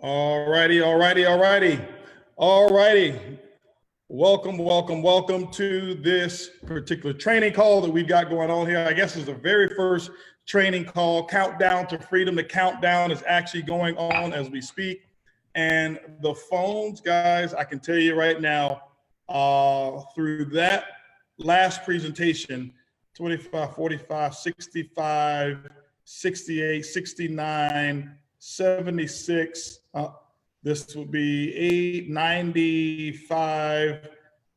All righty, all righty, all righty, all righty. Welcome to this particular training call that we've got going on here. I guess it's the very first training call, Countdown to Freedom. The countdown is actually going on as we speak. And the phones, guys, I can tell you right now, through that last presentation, 25, 45, 65, 68, 69, 76, this would be 895.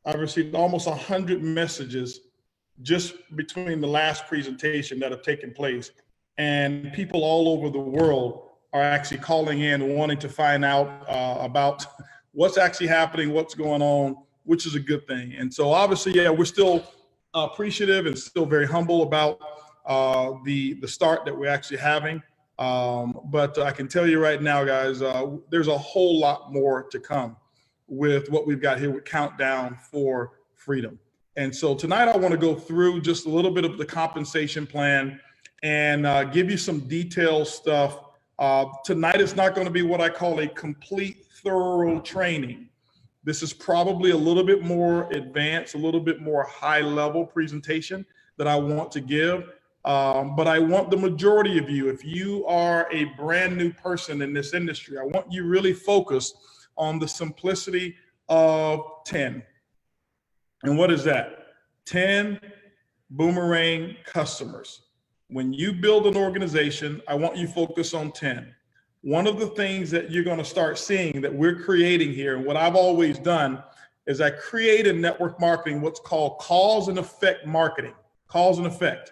I've received almost 100 messages just between the last presentation that have taken place. And people all over the world are actually calling in wanting to find out about what's actually happening, what's going on, which is a good thing. And so obviously, yeah, we're still appreciative and still very humble about the start that we're actually having. But I can tell you right now, guys, there's a whole lot more to come with what we've got here with Countdown for Freedom. And so tonight I want to go through just a little bit of the compensation plan and give you some detailed stuff. Tonight is not going to be what I call a complete, thorough training. This is probably a little bit more advanced, a little bit more high-level presentation that I want to give. But I want the majority of you, if you are a brand new person in this industry, I want you really focused on the simplicity of 10. And what is that? 10 boomerang customers. When you build an organization, I want you focused on 10. One of the things that you're going to start seeing that we're creating here, and what I've always done, is I create in network marketing what's called cause and effect marketing. Cause and effect.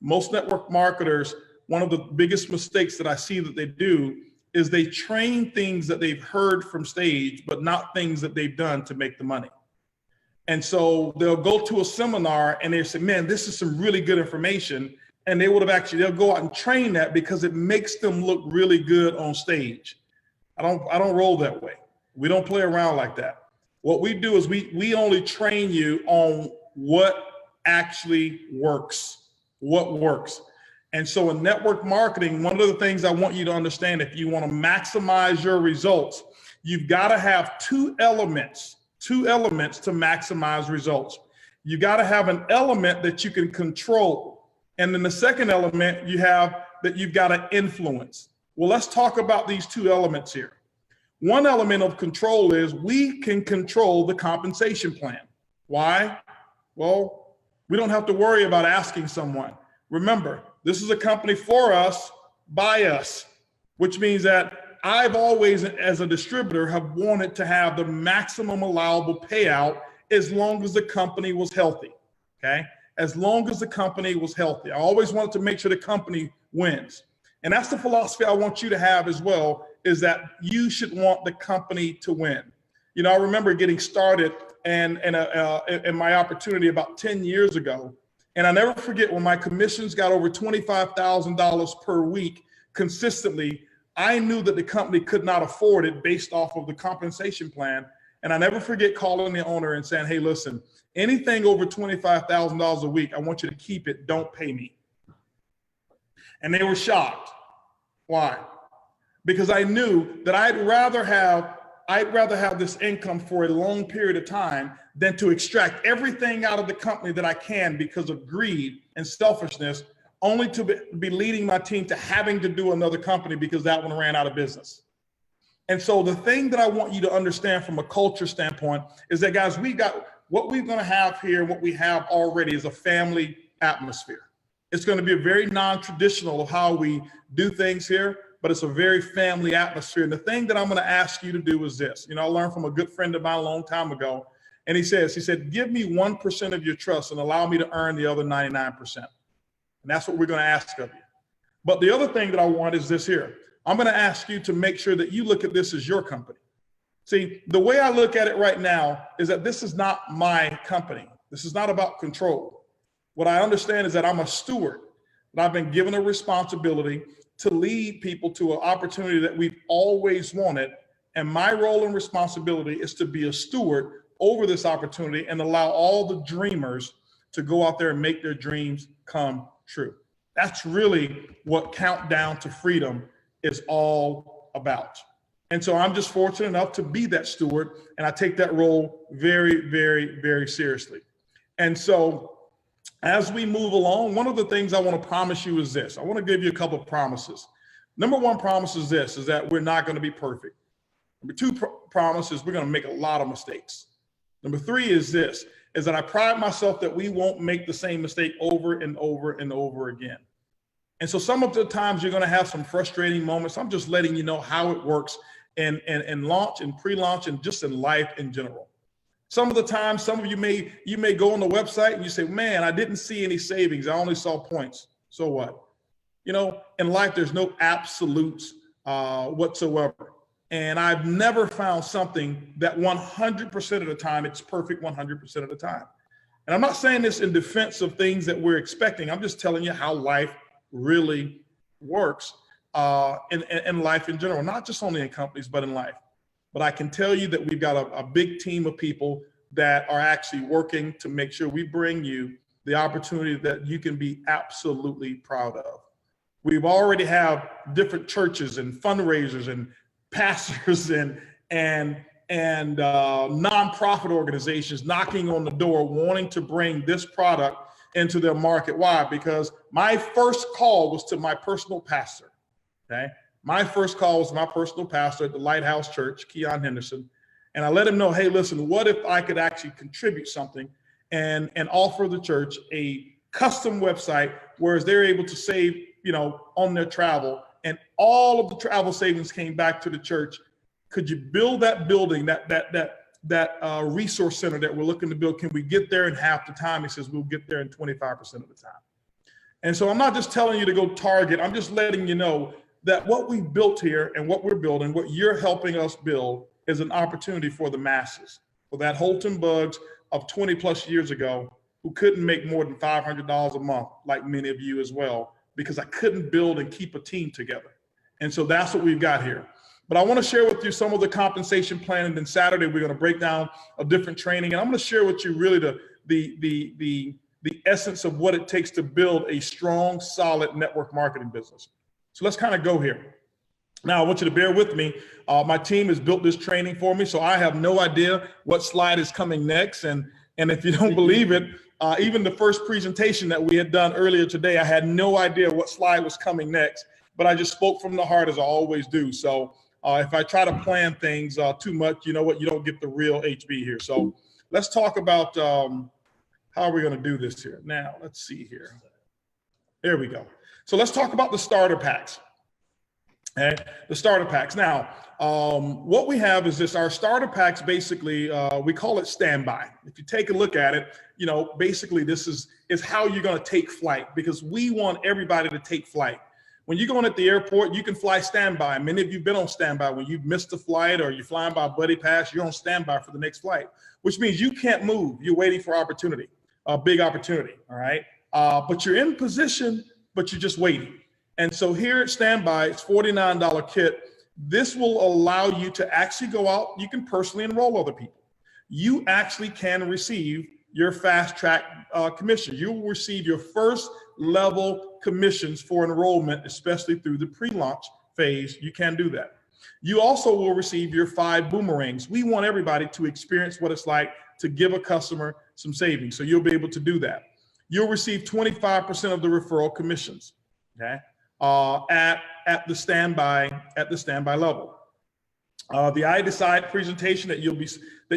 Most network marketers, one of the biggest mistakes that I see that they do is they train things that they've heard from stage, but not things that they've done to make the money. And so they'll go to a seminar and they say, man, this is some really good information. And they would have they'll go out and train that because it makes them look really good on stage. I don't roll that way. We don't play around like that. What we do is we only train you on what actually works. What works. And so in network marketing, one of the things I want you to understand, if you want to maximize your results, you've got to have two elements to maximize results. You got to have an element that you can control. And then the second element you have that you've got to influence. Well, let's talk about these two elements here. One element of control is we can control the compensation plan. Why? Well, we don't have to worry about asking someone. Remember, this is a company for us, by us, which means that I've always, as a distributor, have wanted to have the maximum allowable payout as long as the company was healthy, okay? As long as the company was healthy. I always wanted to make sure the company wins. And that's the philosophy I want you to have as well, is that you should want the company to win. You know, I remember getting started and my opportunity about 10 years ago. And I never forget when my commissions got over $25,000 per week consistently, I knew that the company could not afford it based off of the compensation plan. And I never forget calling the owner and saying, hey, listen, anything over $25,000 a week, I want you to keep it, don't pay me. And they were shocked. Why? Because I knew that I'd rather have this income for a long period of time than to extract everything out of the company that I can because of greed and selfishness, only to be leading my team to having to do another company because that one ran out of business. And so the thing that I want you to understand from a culture standpoint is that, guys, what we're going to have here, what we have already is a family atmosphere. It's going to be a very non-traditional of how we do things here, but it's a very family atmosphere. And the thing that I'm going to ask you to do is this. You know, I learned from a good friend of mine a long time ago, and he said, give me 1% of your trust and allow me to earn the other 99%. And that's what we're going to ask of you. But the other thing that I want is this here. I'm going to ask you to make sure that you look at this as your company. See, the way I look at it right now is that this is not my company. This is not about control. What I understand is that I'm a steward, that I've been given a responsibility to lead people to an opportunity that we've always wanted. And my role and responsibility is to be a steward over this opportunity and allow all the dreamers to go out there and make their dreams come true. That's really what Countdown to Freedom is all about. And so I'm just fortunate enough to be that steward, and I take that role very, very, very seriously. And so as we move along, one of the things I want to promise you is this. I want to give you a couple of promises. Number one promise is this, is that we're not going to be perfect. Number two promise is we're going to make a lot of mistakes. Number three is this, is that I pride myself that we won't make the same mistake over and over and over again. And so some of the times you're going to have some frustrating moments. I'm just letting you know how it works in launch and pre-launch and just in life in general. Some of the times, some of you may go on the website and you say, man, I didn't see any savings. I only saw points. So what? You know, in life, there's no absolutes whatsoever. And I've never found something that 100% of the time, it's perfect 100% of the time. And I'm not saying this in defense of things that we're expecting. I'm just telling you how life really works in life in general, not just only in companies, but in life. But I can tell you that we've got a big team of people that are actually working to make sure we bring you the opportunity that you can be absolutely proud of. We've already have different churches and fundraisers and pastors and nonprofit organizations knocking on the door, wanting to bring this product into their market. Why? Because my first call was to my personal pastor. Okay. My first call was my personal pastor at the Lighthouse Church, Keon Henderson. And I let him know, hey, listen, what if I could actually contribute something and offer the church a custom website, whereas they're able to save, you know, on their travel, and all of the travel savings came back to the church. Could you build that building, that resource center that we're looking to build? Can we get there in half the time? He says, we'll get there in 25% of the time. And so I'm not just telling you to go target. I'm just letting you know that what we built here and what we're building, what you're helping us build, is an opportunity for the masses, for that Holton Bugs of 20 plus years ago who couldn't make more than $500 a month, like many of you as well, because I couldn't build and keep a team together. And so that's what we've got here. But I want to share with you some of the compensation plan, and then Saturday we're going to break down a different training, and I'm going to share with you really the essence of what it takes to build a strong, solid network marketing business. So let's kind of go here. Now, I want you to bear with me. My team has built this training for me, so I have no idea what slide is coming next. And if you don't believe it, even the first presentation that we had done earlier today, I had no idea what slide was coming next, but I just spoke from the heart as I always do. So if I try to plan things too much, you know what, you don't get the real HB here. So let's talk about how are we going to do this here. Now, let's see here. There we go. So let's talk about the starter packs. Okay, the starter packs. Now, what we have is this, our starter packs, basically, we call it standby. If you take a look at it, you know, basically this is how you're going to take flight, because we want everybody to take flight. When you're going at the airport, you can fly standby. Many of you have been on standby. When you've missed a flight or you're flying by buddy pass, you're on standby for the next flight, which means you can't move. You're waiting for opportunity, a big opportunity, all right? But you're in position, but you're just waiting. And so here at Standby, it's $49 kit. This will allow you to actually go out. You can personally enroll other people. You actually can receive your fast track commission. You will receive your first level commissions for enrollment, especially through the pre-launch phase. You can do that. You also will receive your 5 boomerangs. We want everybody to experience what it's like to give a customer some savings. So you'll be able to do that. You'll receive 25% of the referral commissions, okay, at the standby level. The I Decide presentation that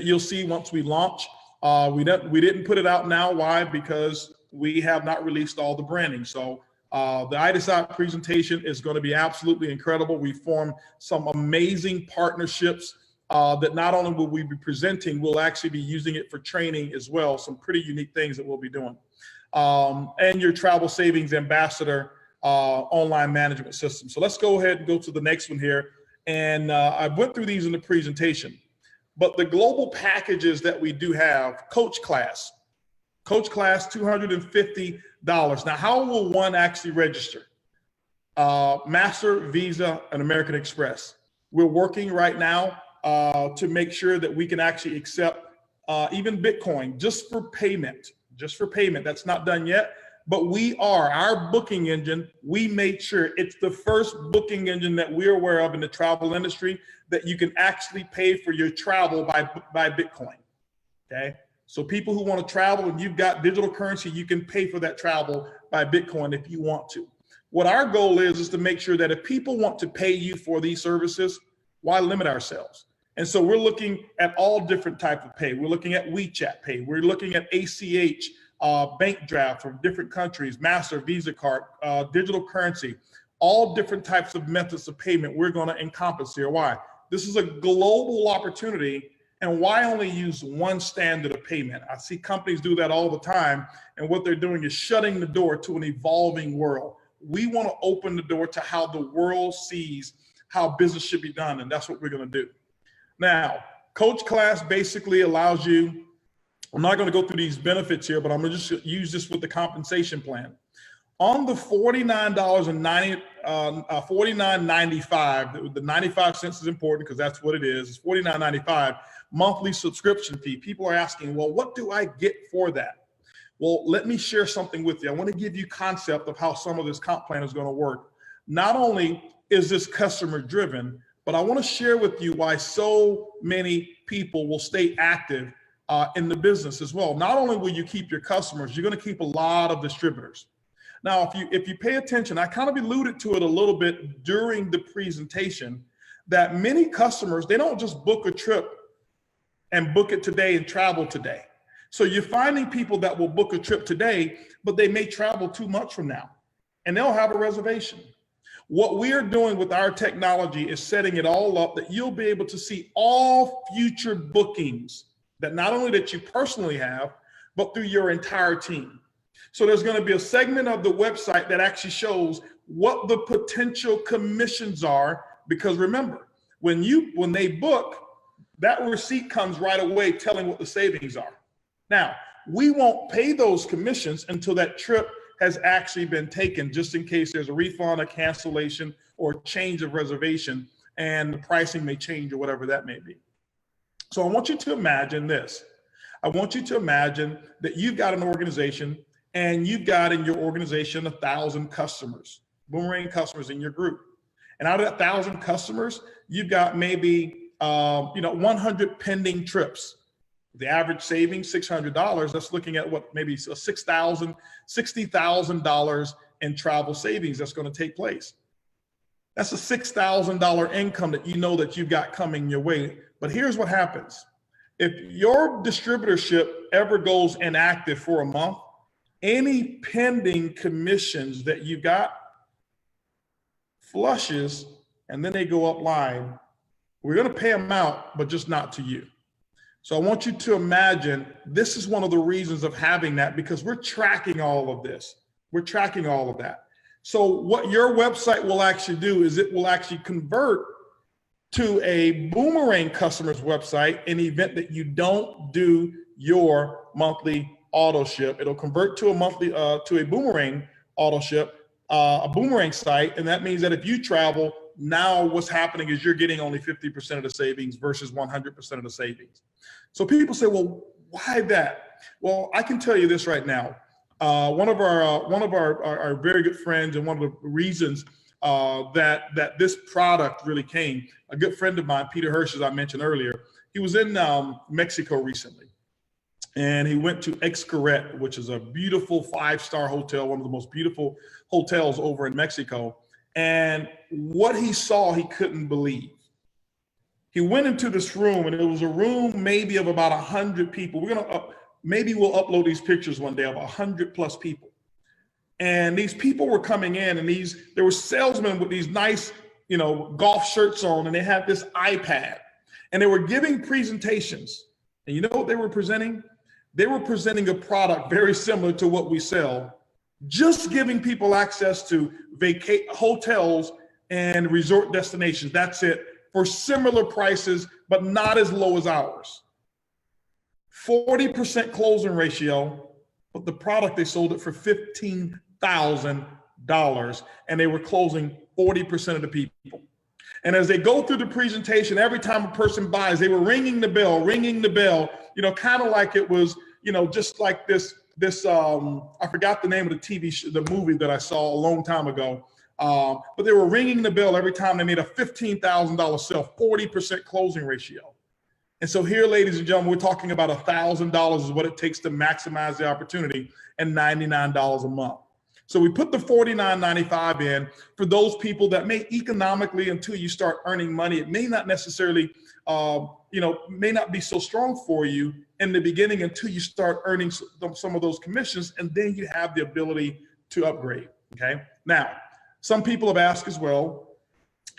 you'll see once we launch. We didn't put it out now. Why? Because we have not released all the branding. So the I Decide presentation is going to be absolutely incredible. We formed some amazing partnerships that not only will we be presenting, we'll actually be using it for training as well. Some pretty unique things that we'll be doing. And your travel savings ambassador online management system. So let's go ahead and go to the next one here. And I went through these in the presentation, but the global packages that we do have, Coach Class, $250. Now, how will one actually register? Master, Visa, and American Express. We're working right now to make sure that we can actually accept even Bitcoin just for payment. That's not done yet, but our booking engine, we made sure it's the first booking engine that we're aware of in the travel industry that you can actually pay for your travel by Bitcoin, okay? So people who want to travel and you've got digital currency, you can pay for that travel by Bitcoin if you want to. What our goal is to make sure that if people want to pay you for these services, why limit ourselves? And so we're looking at all different types of pay. We're looking at WeChat Pay. We're looking at ACH, bank draft from different countries, Master, Visa card, digital currency, all different types of methods of payment we're going to encompass here. Why? This is a global opportunity, and why only use one standard of payment? I see companies do that all the time, and what they're doing is shutting the door to an evolving world. We want to open the door to how the world sees how business should be done, and that's what we're going to do. Now, Coach Class basically allows you, I'm not going to go through these benefits here, but I'm going to just use this with the compensation plan. On the $49.95, the 95 cents is important because that's what it is. It's $49.95 monthly subscription fee. People are asking, well, what do I get for that? Well, let me share something with you. I want to give you concept of how some of this comp plan is going to work. Not only is this customer driven, but I want to share with you why so many people will stay active in the business as well. Not only will you keep your customers, you're going to keep a lot of distributors. Now, if you pay attention, I kind of alluded to it a little bit during the presentation, that many customers, they don't just book a trip and book it today and travel today. So you're finding people that will book a trip today, but they may travel 2 months from now, and they'll have a reservation. What we are doing with our technology is setting it all up that you'll be able to see all future bookings that not only that you personally have, but through your entire team. So there's going to be a segment of the website that actually shows what the potential commissions are, because remember, when they book, that receipt comes right away telling what the savings are. Now, we won't pay those commissions until that trip has actually been taken, just in case there's a refund, a cancellation, or change of reservation, and the pricing may change or whatever that may be. So I want you to imagine this. I want you to imagine that you've got an organization and you've got in your organization 1,000 customers, Boomerang customers in your group. And out of that 1,000 customers, you've got maybe 100 pending trips. The average savings, $600, that's looking at what, maybe $60,000 in travel savings that's going to take place. That's a $6,000 income that you know that you've got coming your way. But here's what happens. If your distributorship ever goes inactive for a month, any pending commissions that you got flushes, and then they go up line. We're going to pay them out, but just not to you. So I want you to imagine this is one of the reasons of having that, because we're tracking all of this. We're tracking all of that. So what your website will actually do is it will actually convert to a Boomerang customer's website in the event that you don't do your monthly auto ship. It'll convert to a monthly to a Boomerang auto ship, a Boomerang site, and that means that if you travel, now what's happening is you're getting only 50% of the savings versus 100% of the savings. So people say, well, why that? Well, I can tell you this right now. One of our very good friends, and one of the reasons that this product really came, a good friend of mine, Peter Hirsch, as I mentioned earlier, he was in Mexico recently. And he went to Xcaret, which is a beautiful 5-star hotel, one of the most beautiful hotels over in Mexico. And what he saw, he couldn't believe. He went into this room, and it was a room maybe of about 100 people. Maybe we'll upload these pictures one day of 100 plus people. And these people were coming in, and there were salesmen with these nice, golf shirts on, and they had this iPad, and they were giving presentations. And you know what they were presenting? They were presenting a product very similar to what we sell, just giving people access to hotels and resort destinations. That's it, for similar prices, but not as low as ours. 40% closing ratio, but the product, they sold it for $15,000, and they were closing 40% of the people. And as they go through the presentation, every time a person buys, they were ringing the bell, kind of like it was, just like this I forgot the name of the the movie that I saw a long time ago, but they were ringing the bell every time they made a $15,000 sale, 40% closing ratio. And so here, ladies and gentlemen, we're talking about $1,000 is what it takes to maximize the opportunity, and $99 a month. So we put the $49.95 in for those people that may economically, until you start earning money, it may not necessarily, may not be so strong for you in the beginning until you start earning some of those commissions, and then you have the ability to upgrade, okay? Now, some people have asked as well,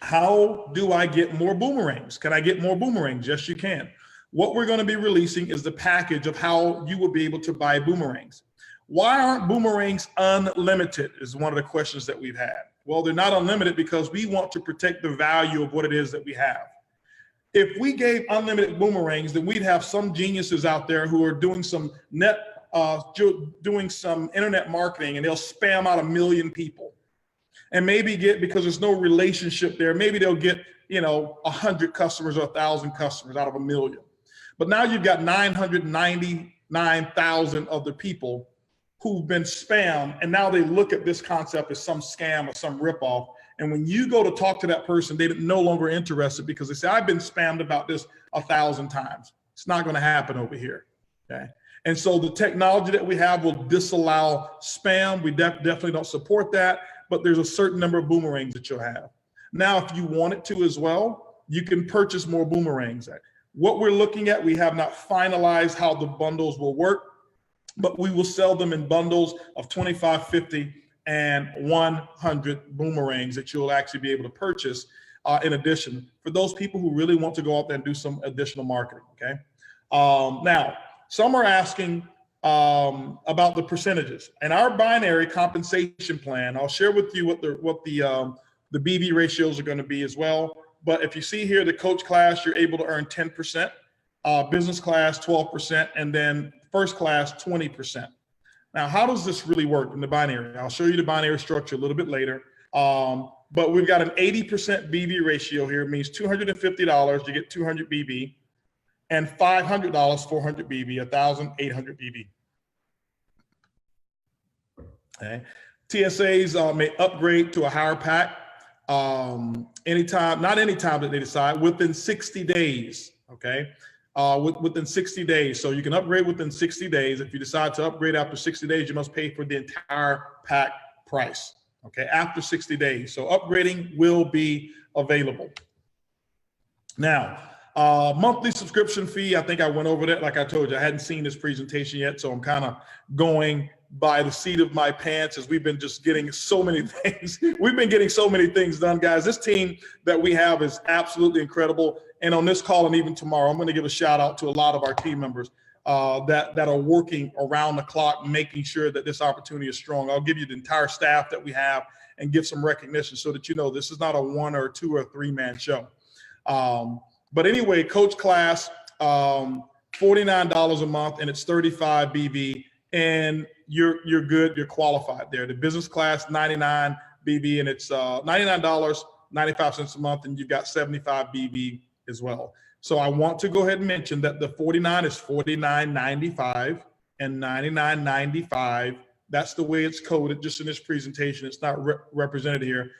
how do I get more boomerangs? Can I get more boomerangs? Yes, you can. What we're going to be releasing is the package of how you will be able to buy boomerangs. Why aren't boomerangs unlimited is one of the questions that we've had. Well, they're not unlimited because we want to protect the value of what it is that we have. If we gave unlimited boomerangs, then we'd have some geniuses out there who are doing some internet marketing, and they'll spam out 1 million people. And maybe because there's no relationship there, maybe they'll get, 100 customers or 1,000 customers out of 1 million. But now you've got 999,000 other people who've been spammed, and now they look at this concept as some scam or some ripoff. And when you go to talk to that person, they're no longer interested because they say, I've been spammed about this 1,000 times. It's not going to happen over here, okay? And so the technology that we have will disallow spam. We definitely don't support that, but there's a certain number of boomerangs that you'll have. Now, if you wanted to as well, you can purchase more boomerangs. What we're looking at, we have not finalized how the bundles will work, but we will sell them in bundles of 25, 50, and 100 boomerangs that you'll actually be able to purchase in addition for those people who really want to go out there and do some additional marketing, okay? Now, some are asking about the percentages. And our binary compensation plan, I'll share with you what the BB ratios are going to be as well. But if you see here, the coach class, you're able to earn 10%, business class 12%, and then first class 20%. Now, how does this really work in the binary? I'll show you the binary structure a little bit later. But we've got an 80% BB ratio here. It means $250, you get 200 BB, and $500, 400 BB, 1,800 BB. Okay. TSAs may upgrade to a higher pack anytime, not anytime that they decide, within 60 days, okay? Within 60 days. So you can upgrade within 60 days. If you decide to upgrade after 60 days, you must pay for the entire pack price, okay, after 60 days. So upgrading will be available. Now, monthly subscription fee, I think I went over that. Like I told you, I hadn't seen this presentation yet, so I'm kind of going by the seat of my pants as we've been just getting so many things. We've been getting so many things done, guys. This team that we have is absolutely incredible. And on this call and even tomorrow, I'm going to give a shout out to a lot of our team members that are working around the clock, making sure that this opportunity is strong. I'll give you the entire staff that we have and give some recognition so that you know this is not a 1 or 2 or 3-man show. But anyway, coach class, $49 a month, and it's 35 BB, and you're good, you're qualified there. The business class, $99 BB, and it's $99.95 a month, and you've got 75 BB as well. So I want to go ahead and mention that the 49 is $49.95 and $99.95. That's the way it's coded just in this presentation. It's not represented here.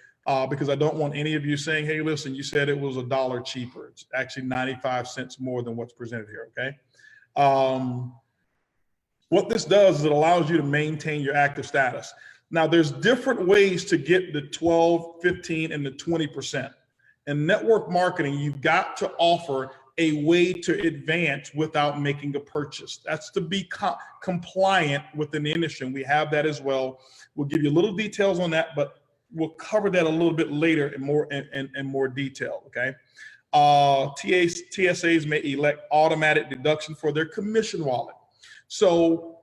Because I don't want any of you saying, hey, listen, you said it was $1 cheaper. It's actually 95 cents more than what's presented here, okay? What this does is it allows you to maintain your active status. Now, there's different ways to get the 12, 15, and the 20%. In network marketing, you've got to offer a way to advance without making a purchase. That's to be compliant within the industry, and we have that as well. We'll give you a little details on that, but we'll cover that a little bit later in more detail, okay? TSAs may elect automatic deduction for their commission wallet. So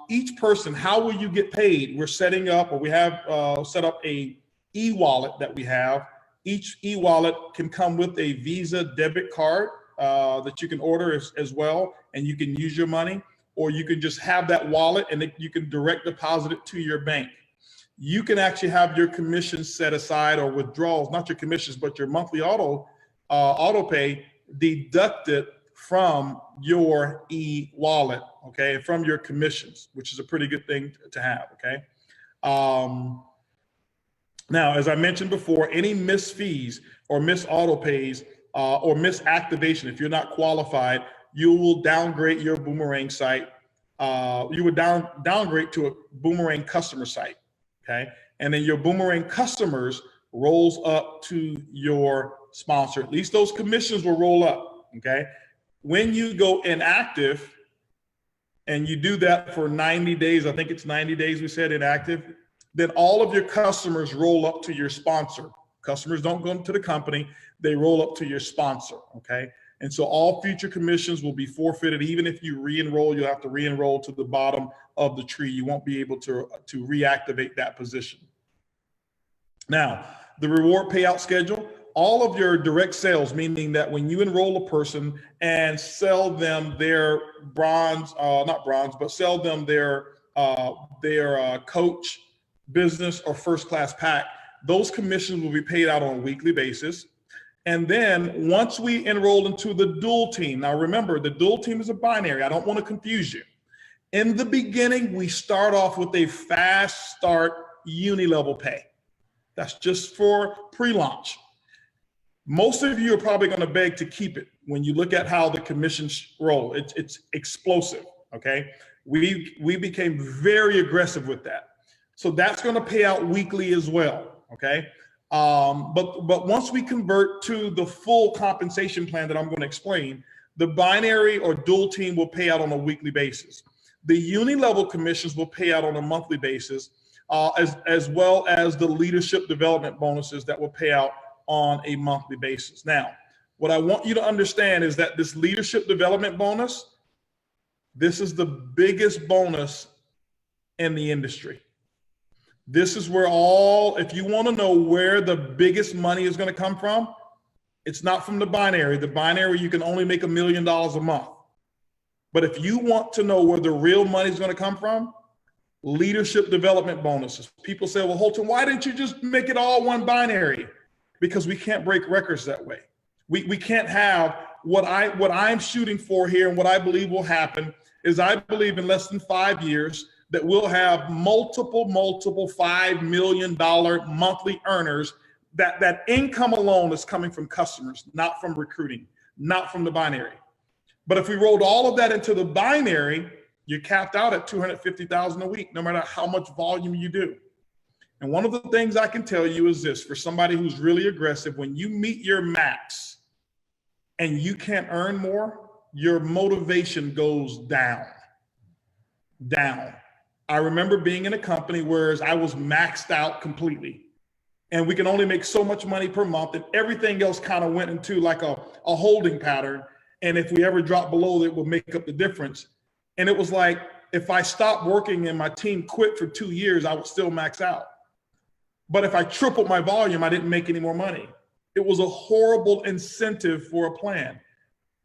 each person, how will you get paid? We're setting up, or we have set up a e-wallet that we have. Each e-wallet can come with a Visa debit card that you can order as well, and you can use your money, or you can just have that wallet and you can direct deposit it to your bank. You can actually have your commissions set aside, or withdrawals, not your commissions, but your monthly auto pay deducted from your e-wallet, okay, from your commissions, which is a pretty good thing to have, okay? Now, as I mentioned before, any missed fees or missed auto pays or missed activation, if you're not qualified, you will downgrade your Boomerang site. You would downgrade to a Boomerang customer site, okay? And then your Boomerang customers rolls up to your sponsor. At least those commissions will roll up, okay? When you go inactive, and you do that for 90 days, I think it's 90 days we said inactive, then all of your customers roll up to your sponsor. Customers don't go to the company, they roll up to your sponsor, okay? And so all future commissions will be forfeited. Even if you re-enroll, you'll have to re-enroll to the bottom of the tree. You won't be able to reactivate that position. Now, the reward payout schedule, all of your direct sales, meaning that when you enroll a person and sell them their sell them their coach, business, or first class pack, those commissions will be paid out on a weekly basis. And then once we enroll into the dual team, now remember, the dual team is a binary. I don't want to confuse you. In the beginning, we start off with a fast start uni-level pay. That's just for pre-launch. Most of you are probably going to beg to keep it when you look at how the commissions roll. It's explosive, okay? We became very aggressive with that. So that's going to pay out weekly as well, okay? But once we convert to the full compensation plan that I'm going to explain, the binary or dual team will pay out on a weekly basis. The uni-level commissions will pay out on a monthly basis, as well as the leadership development bonuses that will pay out on a monthly basis. Now, what I want you to understand is that this leadership development bonus, this is the biggest bonus in the industry. This is where if you want to know where the biggest money is going to come from, it's not from the binary. The binary, you can only make $1 million a month. But if you want to know where the real money is going to come from, leadership development bonuses. People say, well, Holton, why didn't you just make it all one binary? Because we can't break records that way. We can't have what I'm shooting for here, and what I believe will happen is I believe in less than 5 years that we'll have multiple $5 million monthly earners. That income alone is coming from customers, not from recruiting, not from the binary. But if we rolled all of that into the binary, you're capped out at $250,000 a week, no matter how much volume you do. And one of the things I can tell you is this: for somebody who's really aggressive, when you meet your max and you can't earn more, your motivation goes down. I remember being in a company where I was maxed out completely, and we can only make so much money per month, and everything else kind of went into like a holding pattern. And if we ever dropped below, it would make up the difference. And it was like, if I stopped working and my team quit for 2 years, I would still max out. But if I tripled my volume, I didn't make any more money. It was a horrible incentive for a plan.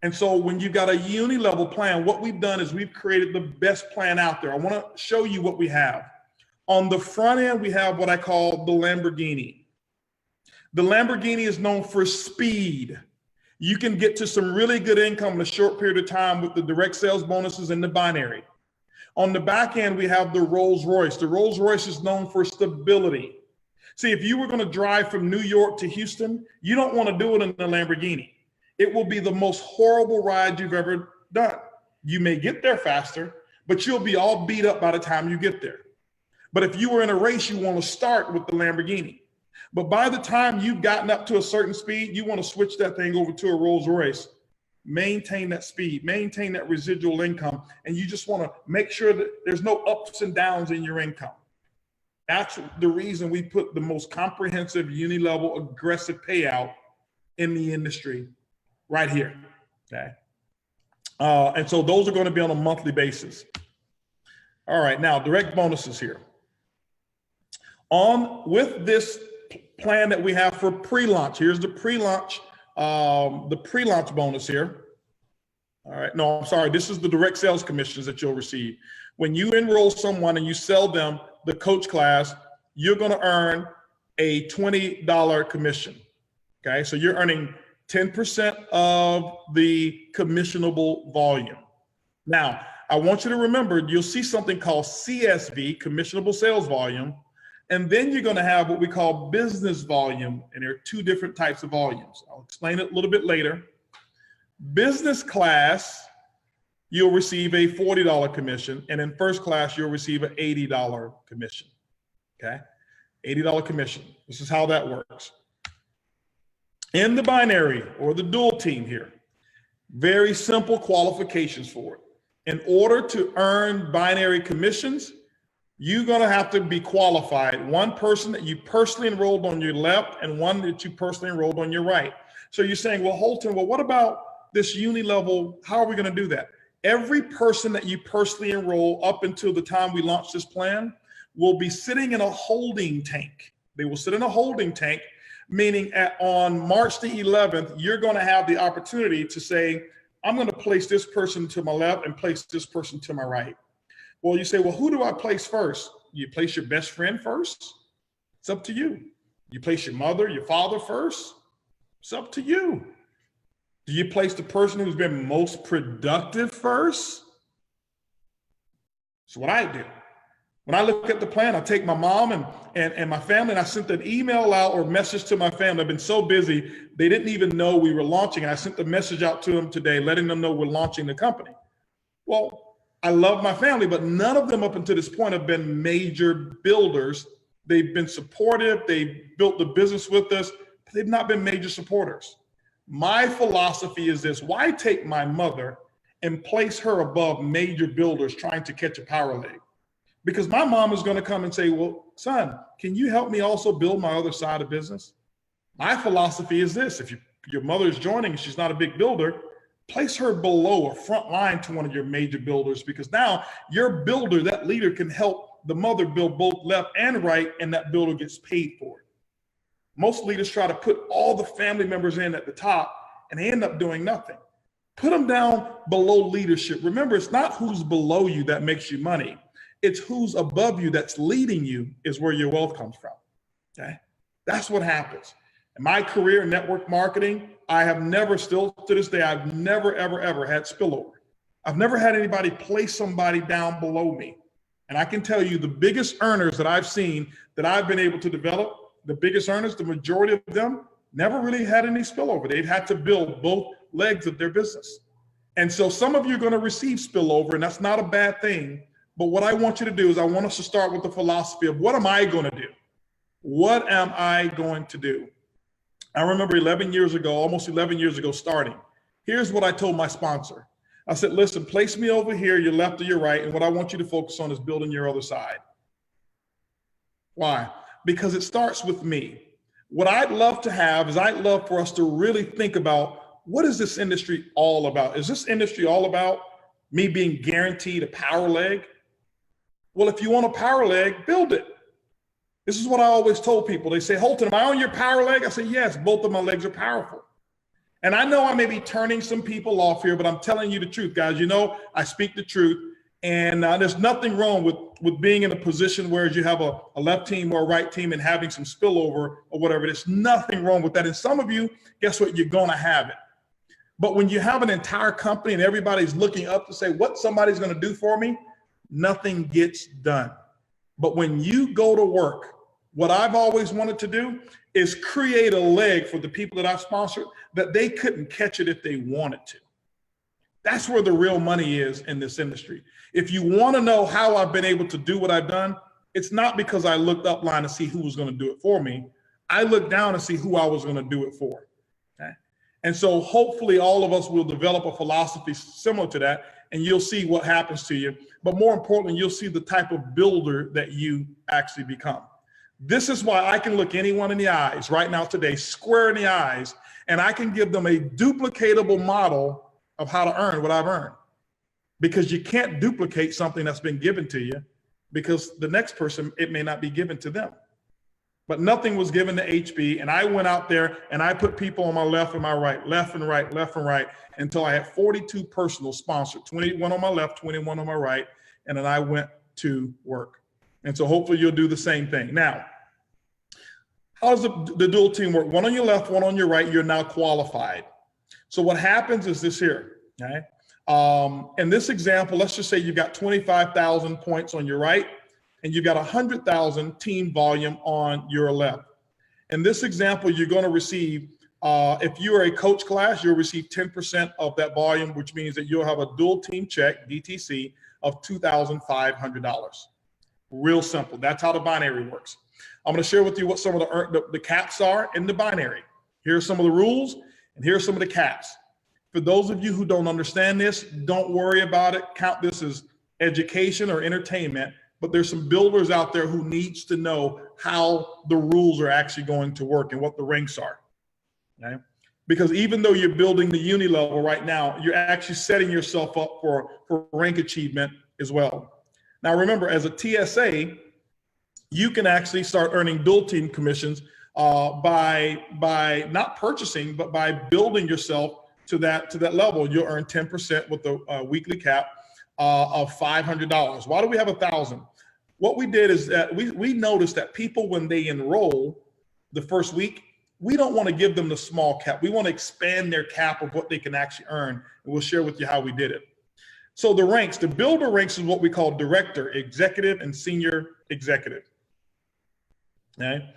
And so when you got a uni-level plan, what we've done is we've created the best plan out there. I want to show you what we have. On the front end, we have what I call the Lamborghini. The Lamborghini is known for speed. You can get to some really good income in a short period of time with the direct sales bonuses and the binary. On the back end, we have the Rolls Royce. The Rolls Royce is known for stability. See, if you were going to drive from New York to Houston, you don't want to do it in the Lamborghini. It will be the most horrible ride you've ever done. You may get there faster, but you'll be all beat up by the time you get there. But if you were in a race, you want to start with the Lamborghini. But by the time you've gotten up to a certain speed, you want to switch that thing over to a Rolls Royce. Maintain that speed, maintain that residual income, and you just want to make sure that there's no ups and downs in your income. That's the reason we put the most comprehensive uni-level aggressive payout in the industry right here, okay? And so those are going to be on a monthly basis. All right, now direct bonuses here. With this plan that we have for pre-launch, here's the pre-launch bonus here. All right, no, I'm sorry, this is the direct sales commissions that you'll receive. When you enroll someone and you sell them the coach class, you're going to earn a $20 commission. Okay, so you're earning 10% of the commissionable volume. Now, I want you to remember, you'll see something called CSV, commissionable sales volume, and then you're going to have what we call business volume, and there are two different types of volumes. I'll explain it a little bit later. Business class, you'll receive a $40 commission, and in first class, you'll receive an $80 commission, okay? $80 commission. This is how that works. In the binary or the dual team here, very simple qualifications for it. In order to earn binary commissions, you're going to have to be qualified. One person that you personally enrolled on your left and one that you personally enrolled on your right. So you're saying, well, Holton, well, what about this uni level? How are we going to do that? Every person that you personally enroll up until the time we launch this plan will be sitting in a holding tank. They will sit in a holding tank, meaning on March the 11th, you're going to have the opportunity to say, I'm going to place this person to my left and place this person to my right. Well, you say, well, who do I place first? You place your best friend first? It's up to you. You place your mother, your father first? It's up to you. Do you place the person who's been most productive first? That's what I do. When I look at the plan, I take my mom and my family, and I sent an email out or message to my family. I've been so busy, they didn't even know we were launching. And I sent the message out to them today, letting them know we're launching the company. Well, I love my family, but none of them up until this point have been major builders. They've been supportive. They've built the business with us, but they've not been major supporters. My philosophy is this: why take my mother and place her above major builders trying to catch a power leg? Because my mom is going to come and say, well, son, can you help me also build my other side of business? My philosophy is this: if your mother is joining and she's not a big builder, place her below or front line to one of your major builders, because now your builder, that leader, can help the mother build both left and right, and that builder gets paid for it. Most leaders try to put all the family members in at the top, and they end up doing nothing. Put them down below leadership. Remember, it's not who's below you that makes you money. It's who's above you that's leading you is where your wealth comes from, okay? That's what happens. In my career in network marketing, I have never, still to this day, I've never, ever, ever had spillover. I've never had anybody place somebody down below me. And I can tell you the biggest earners that I've seen that I've been able to develop, the biggest earners, the majority of them never really had any spillover. They've had to build both legs of their business. And so some of you are going to receive spillover, and that's not a bad thing. But what I want you to do is I want us to start with the philosophy of, what am I going to do? What am I going to do? I remember 11 years ago, almost 11 years ago starting. Here's what I told my sponsor. I said, listen, place me over here, your left or your right, and what I want you to focus on is building your other side. Why? Because it starts with me. What I'd love to have is I'd love for us to really think about, what is this industry all about? Is this industry all about me being guaranteed a power leg? Well, if you want a power leg, build it. This is what I always told people. They say, Holton, am I on your power leg? I say, yes, both of my legs are powerful. And I know I may be turning some people off here, but I'm telling you the truth, guys. You know, I speak the truth. And there's nothing wrong with being in a position where you have a left team or a right team and having some spillover or whatever. There's nothing wrong with that. And some of you, guess what? You're going to have it. But when you have an entire company and everybody's looking up to say what somebody's going to do for me, nothing gets done. But when you go to work, what I've always wanted to do is create a leg for the people that I've sponsored that they couldn't catch it if they wanted to. That's where the real money is in this industry. If you want to know how I've been able to do what I've done, it's not because I looked upline to see who was going to do it for me. I looked down to see who I was going to do it for. Okay? And so hopefully all of us will develop a philosophy similar to that, and you'll see what happens to you. But more importantly, you'll see the type of builder that you actually become. This is why I can look anyone in the eyes right now today, square in the eyes, and I can give them a duplicatable model of how to earn what I've earned. Because you can't duplicate something that's been given to you, because the next person, it may not be given to them. But nothing was given to HB, and I went out there and I put people on my left and my right, left and right, left and right, until I had 42 personal sponsored, 21 on my left, 21 on my right, and then I went to work. And so hopefully you'll do the same thing. Now, How does the dual team work? One on your left, one on your right, you're now qualified. So what happens is this here, okay? In this example, let's just say you've got 25,000 points on your right, and you've got 100,000 team volume on your left. In this example, you're gonna receive, if you are a coach class, you'll receive 10% of that volume, which means that you'll have a dual team check, DTC, of $2,500. Real simple, that's how the binary works. I'm gonna share with you what some of the caps are in the binary. Here are some of the rules, and here are some of the caps. For those of you who don't understand this, don't worry about it. Count this as education or entertainment, but there's some builders out there who needs to know how the rules are actually going to work and what the ranks are, okay? Because even though you're building the uni level right now, you're actually setting yourself up for rank achievement as well. Now remember, as a TSA, you can actually start earning dual team commissions by not purchasing, but by building yourself to that level. You'll earn 10% with the weekly cap of $500. Why do we have 1,000? What we did is that we noticed that people, when they enroll the first week, we don't want to give them the small cap. We want to expand their cap of what they can actually earn. And we'll share with you how we did it. So the ranks, the builder ranks is what we call director, executive, and senior executive. Okay?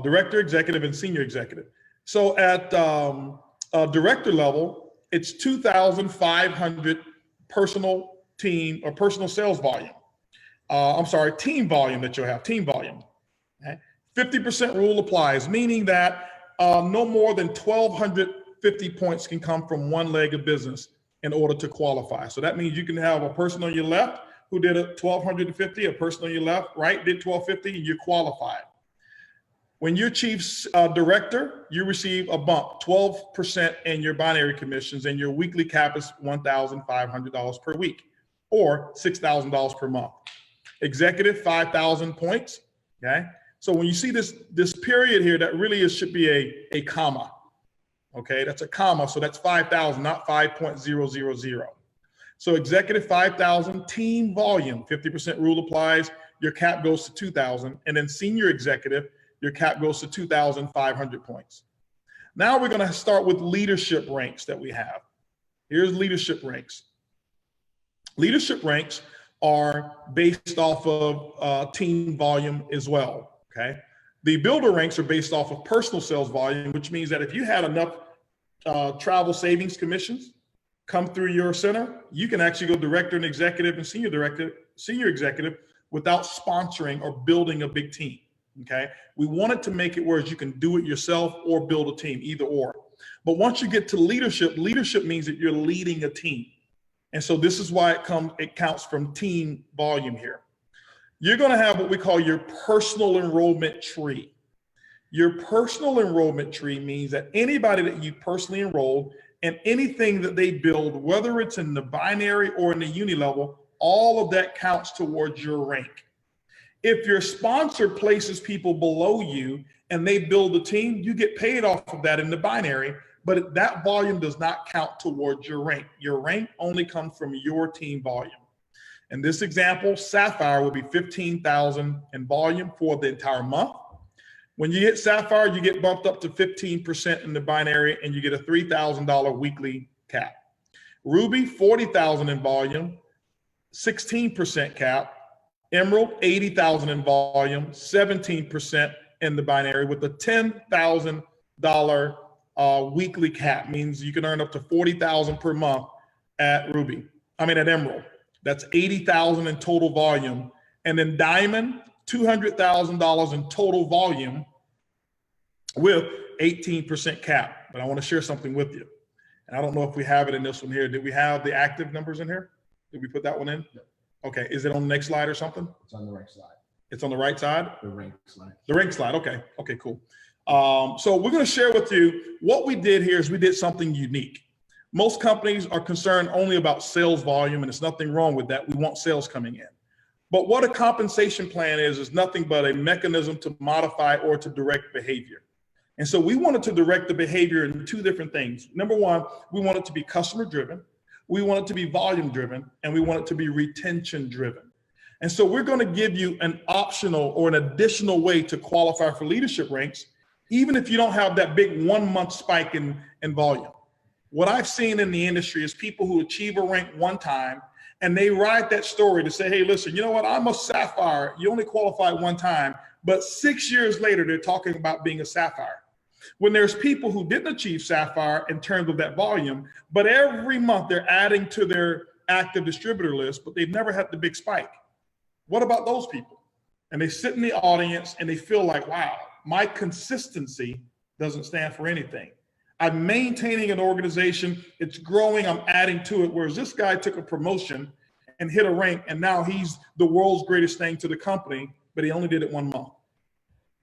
Director, executive, and senior executive. So at director level, it's 2,500 personal team or personal sales volume. Team volume that you'll have, team volume. Okay? 50% rule applies, meaning that no more than 1,250 points can come from one leg of business in order to qualify. So that means you can have a person on your left who did 1,250, a person on your left, right, did 1,250, and you're qualified. When you're chief director, you receive a bump, 12% in your binary commissions, and your weekly cap is $1,500 per week, or $6,000 per month. Executive, 5,000 points, okay? So when you see this period here, that really should be a comma, okay? That's a comma, so that's 5,000, not 5.000. So executive, 5,000, team volume, 50% rule applies, your cap goes to 2,000, and then senior executive, your cap goes to 2,500 points. Now we're gonna start with leadership ranks that we have. Here's leadership ranks. Leadership ranks are based off of team volume as well, okay? The builder ranks are based off of personal sales volume, which means that if you had enough travel savings commissions come through your center, you can actually go director and executive and senior executive without sponsoring or building a big team. Okay, we wanted to make it where you can do it yourself or build a team, either or. But once you get to leadership, leadership means that you're leading a team. And so this is why it counts from team volume here. You're gonna have what we call your personal enrollment tree. Your personal enrollment tree means that anybody that you personally enrolled and anything that they build, whether it's in the binary or in the uni level, all of that counts towards your rank. If your sponsor places people below you and they build a team, you get paid off of that in the binary, but that volume does not count towards your rank. Your rank only comes from your team volume. In this example, Sapphire will be 15,000 in volume for the entire month. When you hit Sapphire, you get bumped up to 15% in the binary and you get a $3,000 weekly cap. Ruby, 40,000 in volume, 16% cap. Emerald, 80,000 in volume, 17% in the binary with a $10,000 weekly cap, means you can earn up to 40,000 per month at Emerald. That's 80,000 in total volume. And then Diamond, $200,000 in total volume with 18% cap. But I want to share something with you. And I don't know if we have it in this one here. Did we have the active numbers in here? Did we put that one in? No. Okay, is it on the next slide or something? It's on the right side. It's on the right side? The rank slide. The rank slide, okay, cool. So we're gonna share with you, what we did here is we did something unique. Most companies are concerned only about sales volume, and there's nothing wrong with that. We want sales coming in. But what a compensation plan is nothing but a mechanism to modify or to direct behavior. And so we wanted to direct the behavior in two different things. Number one, we want it to be customer driven. We want it to be volume driven, and we want it to be retention driven. And so we're going to give you an optional or an additional way to qualify for leadership ranks. even if you don't have that big 1 month spike in volume. What I've seen in the industry is people who achieve a rank one time and they write that story to say, hey, listen, you know what? I'm a sapphire. You only qualified one time, but 6 years later, they're talking about being a sapphire. When there's people who didn't achieve sapphire in terms of that volume, but every month they're adding to their active distributor list, but they've never had the big spike. What about those people? And they sit in the audience and they feel like, wow, my consistency doesn't stand for anything. I'm maintaining an organization, it's growing, I'm adding to it, whereas this guy took a promotion and hit a rank, and now he's the world's greatest thing to the company, but he only did it 1 month.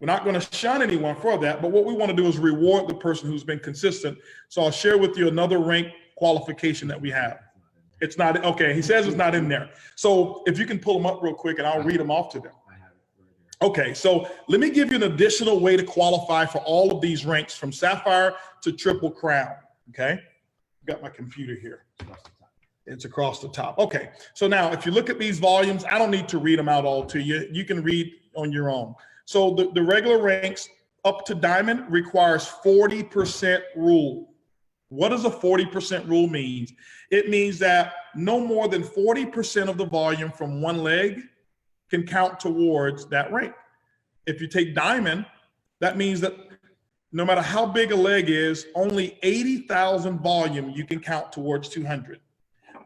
We're not going to shun anyone for that, but what we want to do is reward the person who's been consistent. So I'll share with you another rank qualification that we have. It's not, okay, he says it's not in there. So if you can pull them up real quick and I'll read them off to them. Okay, so let me give you an additional way to qualify for all of these ranks from Sapphire to Triple Crown, okay? Got my computer here. It's across the top. Okay, so now if you look at these volumes, I don't need to read them out all to you. You can read on your own. So the regular ranks up to Diamond requires 40% rule. What does a 40% rule mean? It means that no more than 40% of the volume from one leg can count towards that rank. If you take Diamond, that means that no matter how big a leg is, only 80,000 volume you can count towards 200.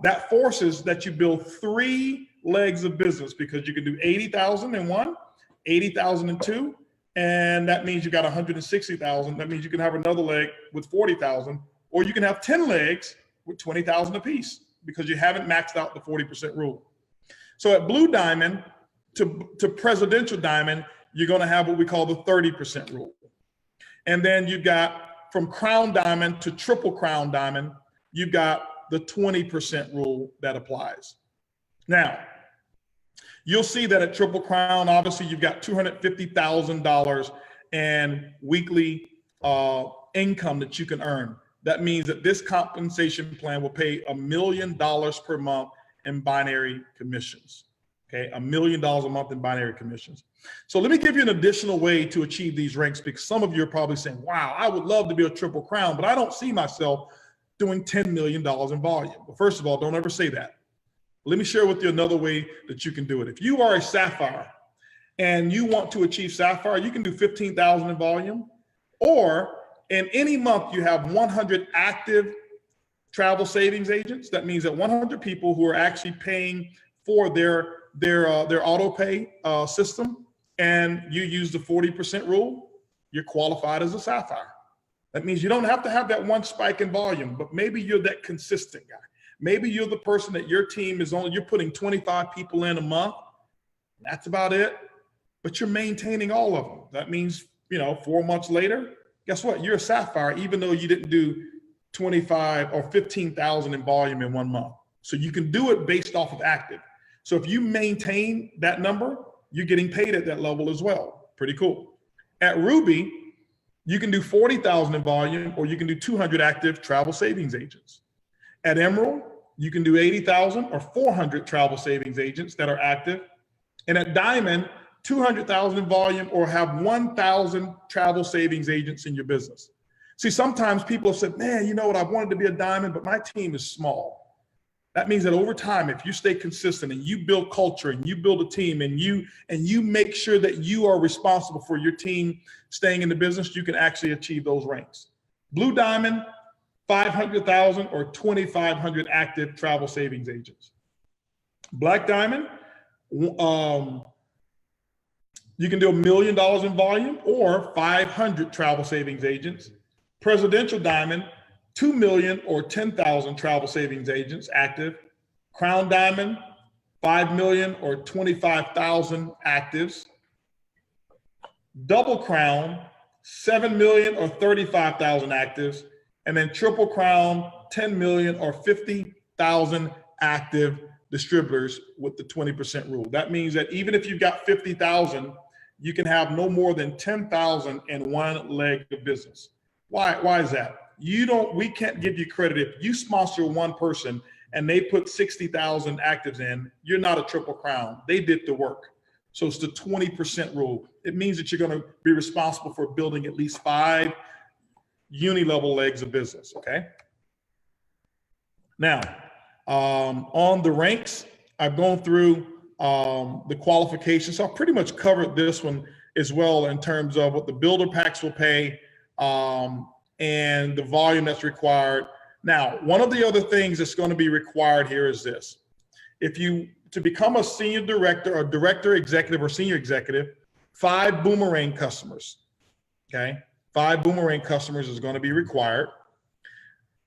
That forces that you build 3 legs of business, because you can do 80,000 in one, 80,000 in two, and that means you got 160,000. That means you can have another leg with 40,000, or you can have 10 legs with 20,000 apiece, because you haven't maxed out the 40% rule. So at Blue Diamond to Presidential Diamond, you're going to have what we call the 30% rule. And then you've got from Crown Diamond to Triple Crown Diamond, you've got the 20% rule that applies. Now, you'll see that at Triple Crown, obviously you've got $250,000 in weekly income that you can earn. That means that this compensation plan will pay $1 million per month in binary commissions. Okay, $1 million a month in binary commissions. So let me give you an additional way to achieve these ranks, because some of you are probably saying, wow, I would love to be a Triple Crown, but I don't see myself doing $10 million in volume. Well, first of all, don't ever say that. Let me share with you another way that you can do it. If you are a Sapphire and you want to achieve Sapphire, you can do 15,000 in volume, or in any month you have 100 active travel savings agents. That means that 100 people who are actually paying for their auto pay system, and you use the 40% rule, you're qualified as a Sapphire. That means you don't have to have that one spike in volume, but maybe you're that consistent guy. Maybe you're the person that your team is only, you're putting 25 people in a month. That's about it, but you're maintaining all of them. That means, 4 months later, guess what? You're a Sapphire, even though you didn't do 25 or 15,000 in volume in 1 month. So you can do it based off of active. So if you maintain that number, you're getting paid at that level as well. Pretty cool. At Ruby, you can do 40,000 in volume, or you can do 200 active travel savings agents. At Emerald, you can do 80,000 or 400 travel savings agents that are active. And at Diamond, 200,000 in volume, or have 1,000 travel savings agents in your business. See, sometimes people have said, man, you know what? I wanted to be a Diamond, but my team is small. That means that over time, if you stay consistent and you build culture and you build a team and you make sure that you are responsible for your team staying in the business, you can actually achieve those ranks. Blue Diamond, 500,000 or 2,500 active travel savings agents. Black Diamond, you can do $1 million in volume or 500 travel savings agents. Presidential Diamond, 2 million or 10,000 travel savings agents active. Crown Diamond, 5 million or 25,000 actives. Double Crown, 7 million or 35,000 actives. And then Triple Crown, 10 million or 50,000 active distributors with the 20% rule. That means that even if you've got 50,000, you can have no more than 10,000 in one leg of business. Why is that? We can't give you credit if you sponsor one person and they put 60,000 actives in. You're not a Triple Crown. They did the work. So it's the 20% rule. It means that you're going to be responsible for building at least 5 uni-level legs of business, okay? Now, on the ranks, I've gone through the qualifications. So I've pretty much covered this one as well in terms of what the builder packs will pay and the volume that's required. Now, one of the other things that's going to be required here is this. To become a senior director or director executive or senior executive, 5 Boomerang customers, okay? 5 Boomerang customers is going to be required.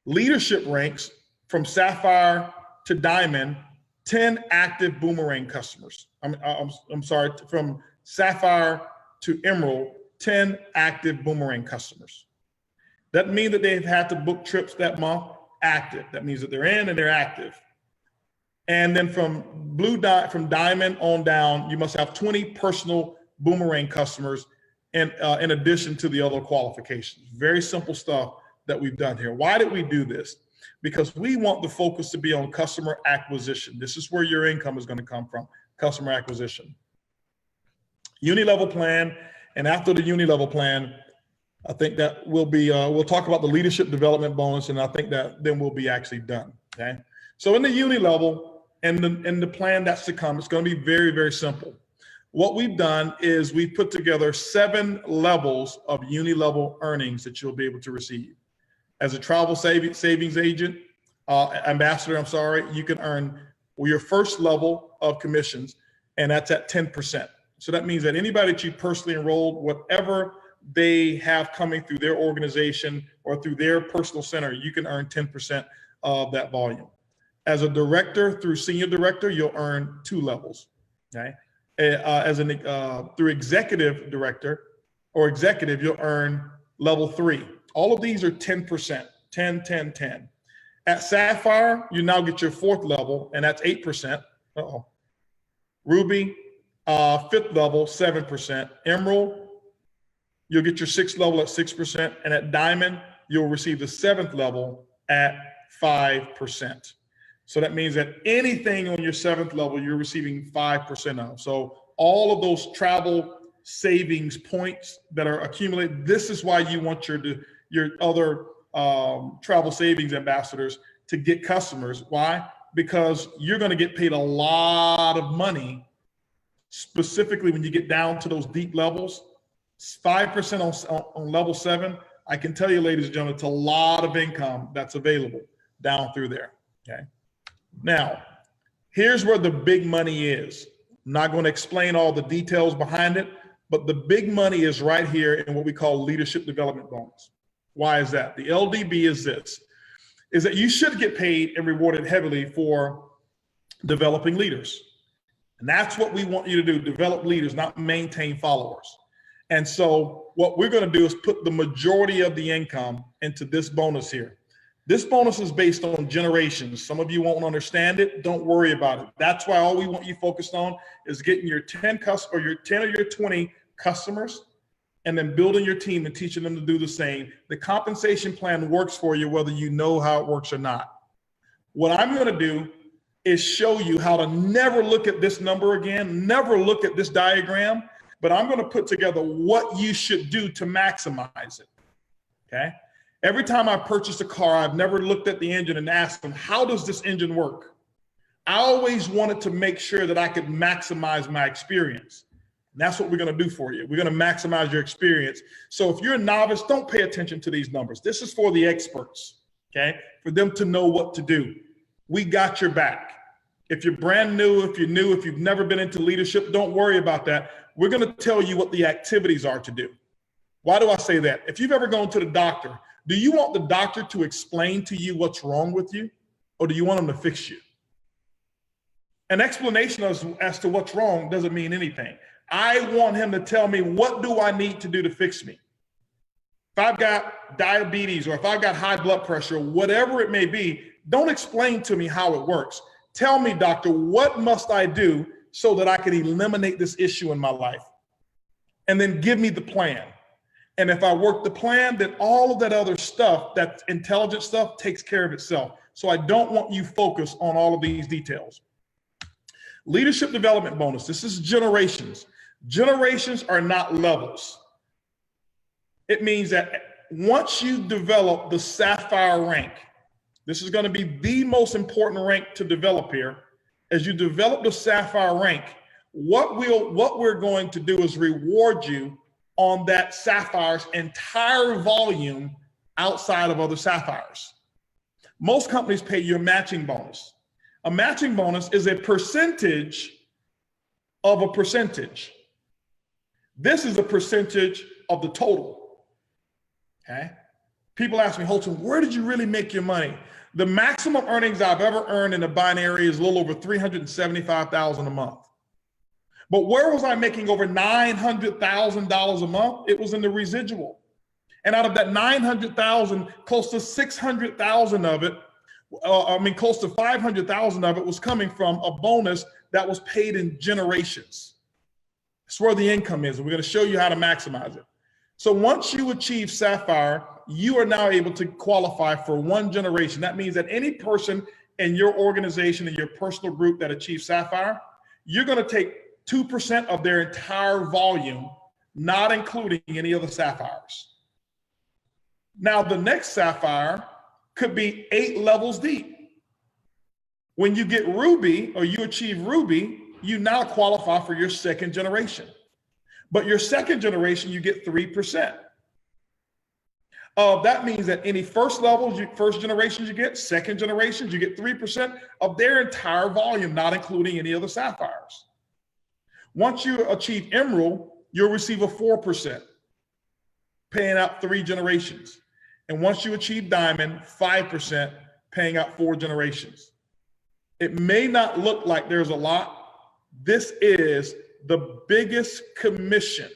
Leadership ranks from Sapphire to Diamond, 10 active Boomerang customers. I'm sorry, from Sapphire to Emerald, 10 active Boomerang customers. That means that they've had to book trips that month active. That means that they're in and they're active. And then from Diamond on down, you must have 20 personal Boomerang customers in addition to the other qualifications. Very simple stuff that we've done here. Why did we do this? Because we want the focus to be on customer acquisition. This is where your income is going to come from, customer acquisition. Uni-level plan, and after the uni-level plan, I think that we'll talk about the leadership development bonus, and I think that then we'll be actually done, okay? So in the uni-level and the plan that's to come, it's going to be very, very simple. What we've done is we've put together 7 levels of uni-level earnings that you'll be able to receive. As a travel savings agent, ambassador, I'm sorry, you can earn your first level of commissions, and that's at 10%. So that means that anybody that you personally enrolled, whatever they have coming through their organization or through their personal center, you can earn 10% of that volume. As a director through senior director, you'll earn 2 levels, okay? Through executive director or executive, you'll earn level 3. All of these are 10%, 10, 10, 10. At Sapphire, you now get your 4th level, and that's 8%. Ruby, 5th level, 7%. Emerald, you'll get your 6th level at 6%. And at Diamond, you'll receive the 7th level at 5%. So that means that anything on your 7th level, you're receiving 5% of. So all of those travel savings points that are accumulated, this is why you want your other travel savings ambassadors to get customers. Why? Because you're going to get paid a lot of money, specifically when you get down to those deep levels. 5% on level 7. I can tell you, ladies and gentlemen, it's a lot of income that's available down through there, okay? Now, here's where the big money is. I'm not going to explain all the details behind it, but the big money is right here in what we call leadership development bonus. Why is that? The LDB is this, is that you should get paid and rewarded heavily for developing leaders. And that's what we want you to do, develop leaders, not maintain followers. And so what we're going to do is put the majority of the income into this bonus here. This bonus is based on generations. Some of you won't understand it. Don't worry about it. That's why all we want you focused on is getting your 10 or your 20 customers, and then building your team and teaching them to do the same. The compensation plan works for you whether you know how it works or not. What I'm going to do is show you how to never look at this number again, never look at this diagram, but I'm going to put together what you should do to maximize it, okay? Every time I purchase a car, I've never looked at the engine and asked them, how does this engine work? I always wanted to make sure that I could maximize my experience. And that's what we're going to do for you. We're going to maximize your experience. So if you're a novice, don't pay attention to these numbers. This is for the experts, okay? For them to know what to do. We got your back. If you're brand new, if you've never been into leadership, don't worry about that. We're going to tell you what the activities are to do. Why do I say that? If you've ever gone to the doctor, do you want the doctor to explain to you what's wrong with you, or do you want him to fix you? An explanation as to what's wrong doesn't mean anything. I want him to tell me, what do I need to do to fix me? If I've got diabetes or if I've got high blood pressure, whatever it may be, don't explain to me how it works. Tell me, doctor, what must I do so that I can eliminate this issue in my life? And then give me the plan. And if I work the plan, then all of that other stuff, that intelligent stuff, takes care of itself. So I don't want you focused on all of these details. Leadership development bonus. This is generations. Generations are not levels. It means that once you develop the sapphire rank, this is going to be the most important rank to develop here. As you develop the sapphire rank, what we're going to do is reward you on that sapphire's entire volume outside of other sapphires. Most companies pay you a matching bonus. A matching bonus is a percentage of a percentage. This is a percentage of the total, okay? People ask me, Holton, where did you really make your money? The maximum earnings I've ever earned in a binary is a little over $375,000 a month. But where was I making over $900,000 a month? It was in the residual. And out of that 900,000, close to 600,000 of it, close to 500,000 of it was coming from a bonus that was paid in generations. That's where the income is. And we're going to show you how to maximize it. So once you achieve Sapphire, you are now able to qualify for one generation. That means that any person in your organization, in your personal group that achieves Sapphire, you're going to take 2% of their entire volume, not including any other Sapphires. Now, the next Sapphire could be 8 levels deep. When you get Ruby or you achieve Ruby, you now qualify for your second generation. But your second generation, you get 3%. That means that any first levels, first generations you get, second generations, you get 3% of their entire volume, not including any other Sapphires. Once you achieve Emerald, you'll receive a 4%, paying out 3 generations. And once you achieve Diamond, 5%, paying out 4 generations. It may not look like there's a lot. This is the biggest commission.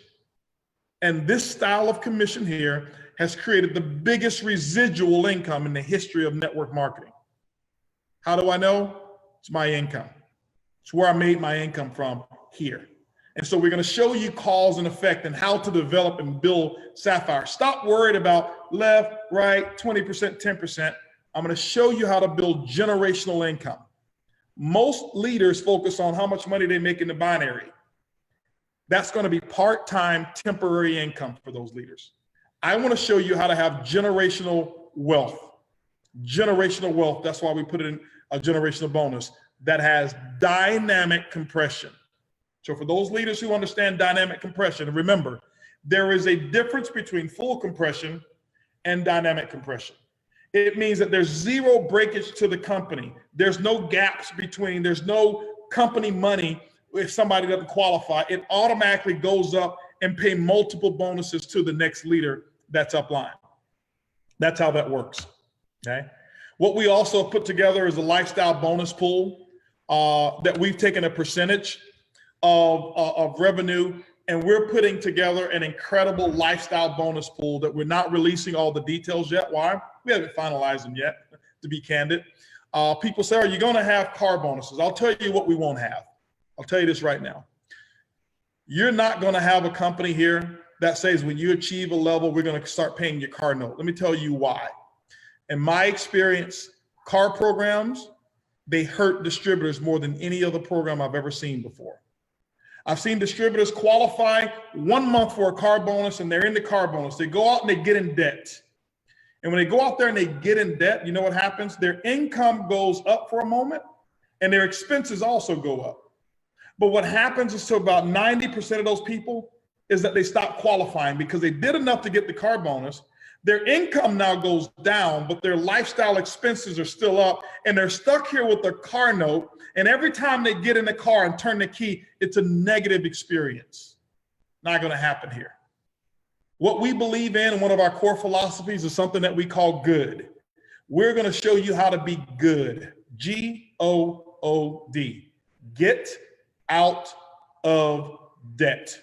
And this style of commission here has created the biggest residual income in the history of network marketing. How do I know? It's my income. It's where I made my income from here. And so we're going to show you cause and effect and how to develop and build Sapphire. Stop worried about left, right, 20%, 10%. I'm going to show you how to build generational income. Most leaders focus on how much money they make in the binary. That's going to be part-time, temporary income for those leaders. I want to show you how to have generational wealth. Generational wealth, that's why we put it in a generational bonus that has dynamic compression. So for those leaders who understand dynamic compression, remember, there is a difference between full compression and dynamic compression. It means that there's zero breakage to the company. There's no gaps between, there's no company money if somebody doesn't qualify. It automatically goes up and pay multiple bonuses to the next leader that's upline. That's how that works, okay? What we also put together is a lifestyle bonus pool that we've taken a percentage of revenue, and we're putting together an incredible lifestyle bonus pool that we're not releasing all the details yet. Why? We haven't finalized them yet, to be candid. People say, are you going to have car bonuses? I'll tell you what we won't have. I'll tell you this right now. You're not going to have a company here that says when you achieve a level, we're going to start paying your car note. Let me tell you why. In my experience, car programs, they hurt distributors more than any other program I've ever seen before. I've seen distributors qualify 1 month for a car bonus and they're in the car bonus. They go out and they get in debt. And when they go out there and they get in debt, you know what happens? Their income goes up for a moment and their expenses also go up. But what happens is to about 90% of those people is that they stop qualifying because they did enough to get the car bonus. Their income now goes down, but their lifestyle expenses are still up and they're stuck here with their car note. And every time they get in the car and turn the key, it's a negative experience. Not going to happen here. What we believe in, one of our core philosophies, is something that we call good. We're going to show you how to be good. G-O-O-D. Get out of debt.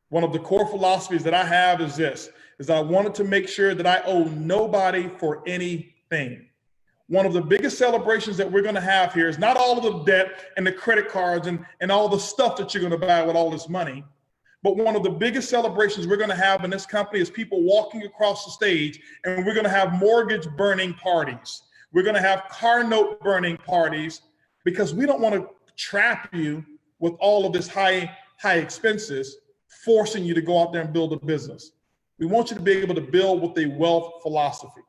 One of the core philosophies that I have is this, is I wanted to make sure that I owe nobody for anything. One of the biggest celebrations that we're going to have here is not all of the debt and the credit cards and all the stuff that you're going to buy with all this money. But one of the biggest celebrations we're going to have in this company is people walking across the stage, and we're going to have mortgage burning parties. We're going to have car note burning parties because we don't want to trap you with all of this high expenses, forcing you to go out there and build a business. We want you to be able to build with a wealth philosophy.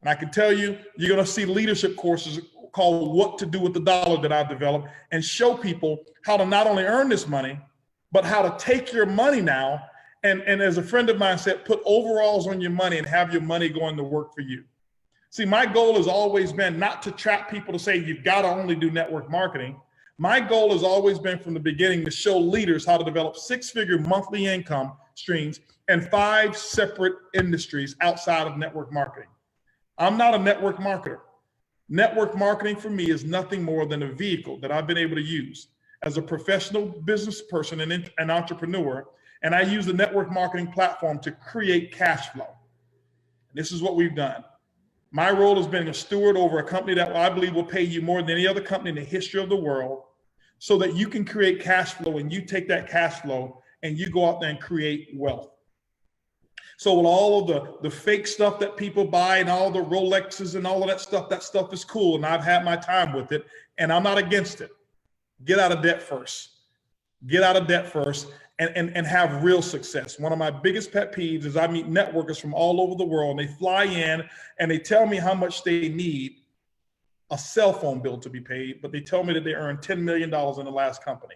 And I can tell you, you're going to see leadership courses called What to Do with the Dollar that I've developed, and show people how to not only earn this money, but how to take your money now and as a friend of mine said, put overalls on your money and have your money going to work for you. See, my goal has always been not to trap people to say you've got to only do network marketing. My goal has always been from the beginning to show leaders how to develop 6-figure monthly income streams and 5 separate industries outside of network marketing. I'm not a network marketer. Network marketing for me is nothing more than a vehicle that I've been able to use as a professional business person and an entrepreneur. And I use the network marketing platform to create cash flow. This is what we've done. My role has been a steward over a company that I believe will pay you more than any other company in the history of the world, so that you can create cash flow, and you take that cash flow and you go out there and create wealth. So with all of the fake stuff that people buy and all the Rolexes and all of that stuff is cool. And I've had my time with it and I'm not against it. Get out of debt first. Get out of debt first and have real success. One of my biggest pet peeves is I meet networkers from all over the world, and they fly in and they tell me how much they need a cell phone bill to be paid, but they tell me that they earned $10 million in the last company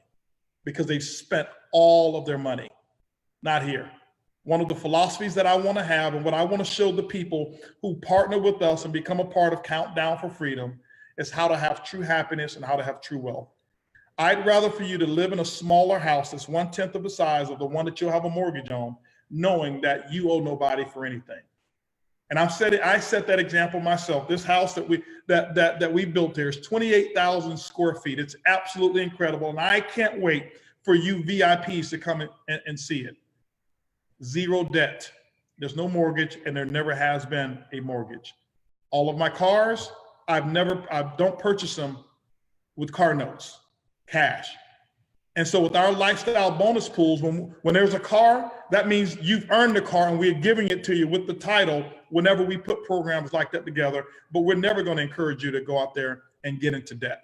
because they've spent all of their money. Not here. One of the philosophies that I want to have, and what I want to show the people who partner with us and become a part of Countdown for Freedom, is how to have true happiness and how to have true wealth. I'd rather for you to live in a smaller house that's 1/10 of the size of the one that you'll have a mortgage on, knowing that you owe nobody for anything. And I set that example myself. This house that we built here is 28,000 square feet. It's absolutely incredible. And I can't wait for you VIPs to come and see it. Zero debt. There's no mortgage, and there never has been a mortgage. All of my cars, I don't purchase them with car notes, cash. And so with our lifestyle bonus pools, when there's a car, that means you've earned the car, and we're giving it to you with the title whenever we put programs like that together. But we're never going to encourage you to go out there and get into debt.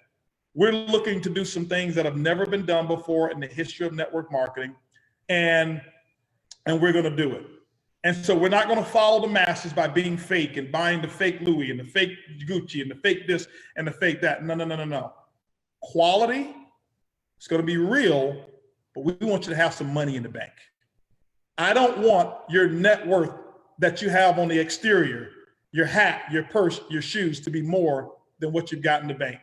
We're looking to do some things that have never been done before in the history of network marketing, and we're going to do it. And so we're not going to follow the masses by being fake and buying the fake Louis and the fake Gucci and the fake this and the fake that. No. Quality, it's going to be real, but we want you to have some money in the bank. I don't want your net worth that you have on the exterior, your hat, your purse, your shoes, to be more than what you've got in the bank.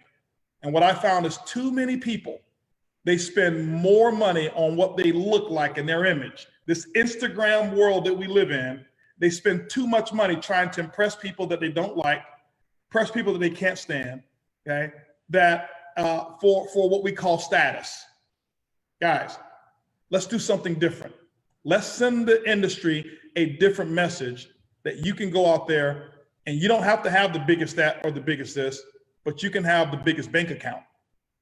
And what I found is too many people, they spend more money on what they look like in their image. This Instagram world that we live in, they spend too much money trying to impress people that they don't like, impress people that they can't stand, okay? That for what we call status. Guys, let's do something different. Let's send the industry a different message, that you can go out there and you don't have to have the biggest that or the biggest this, but you can have the biggest bank account,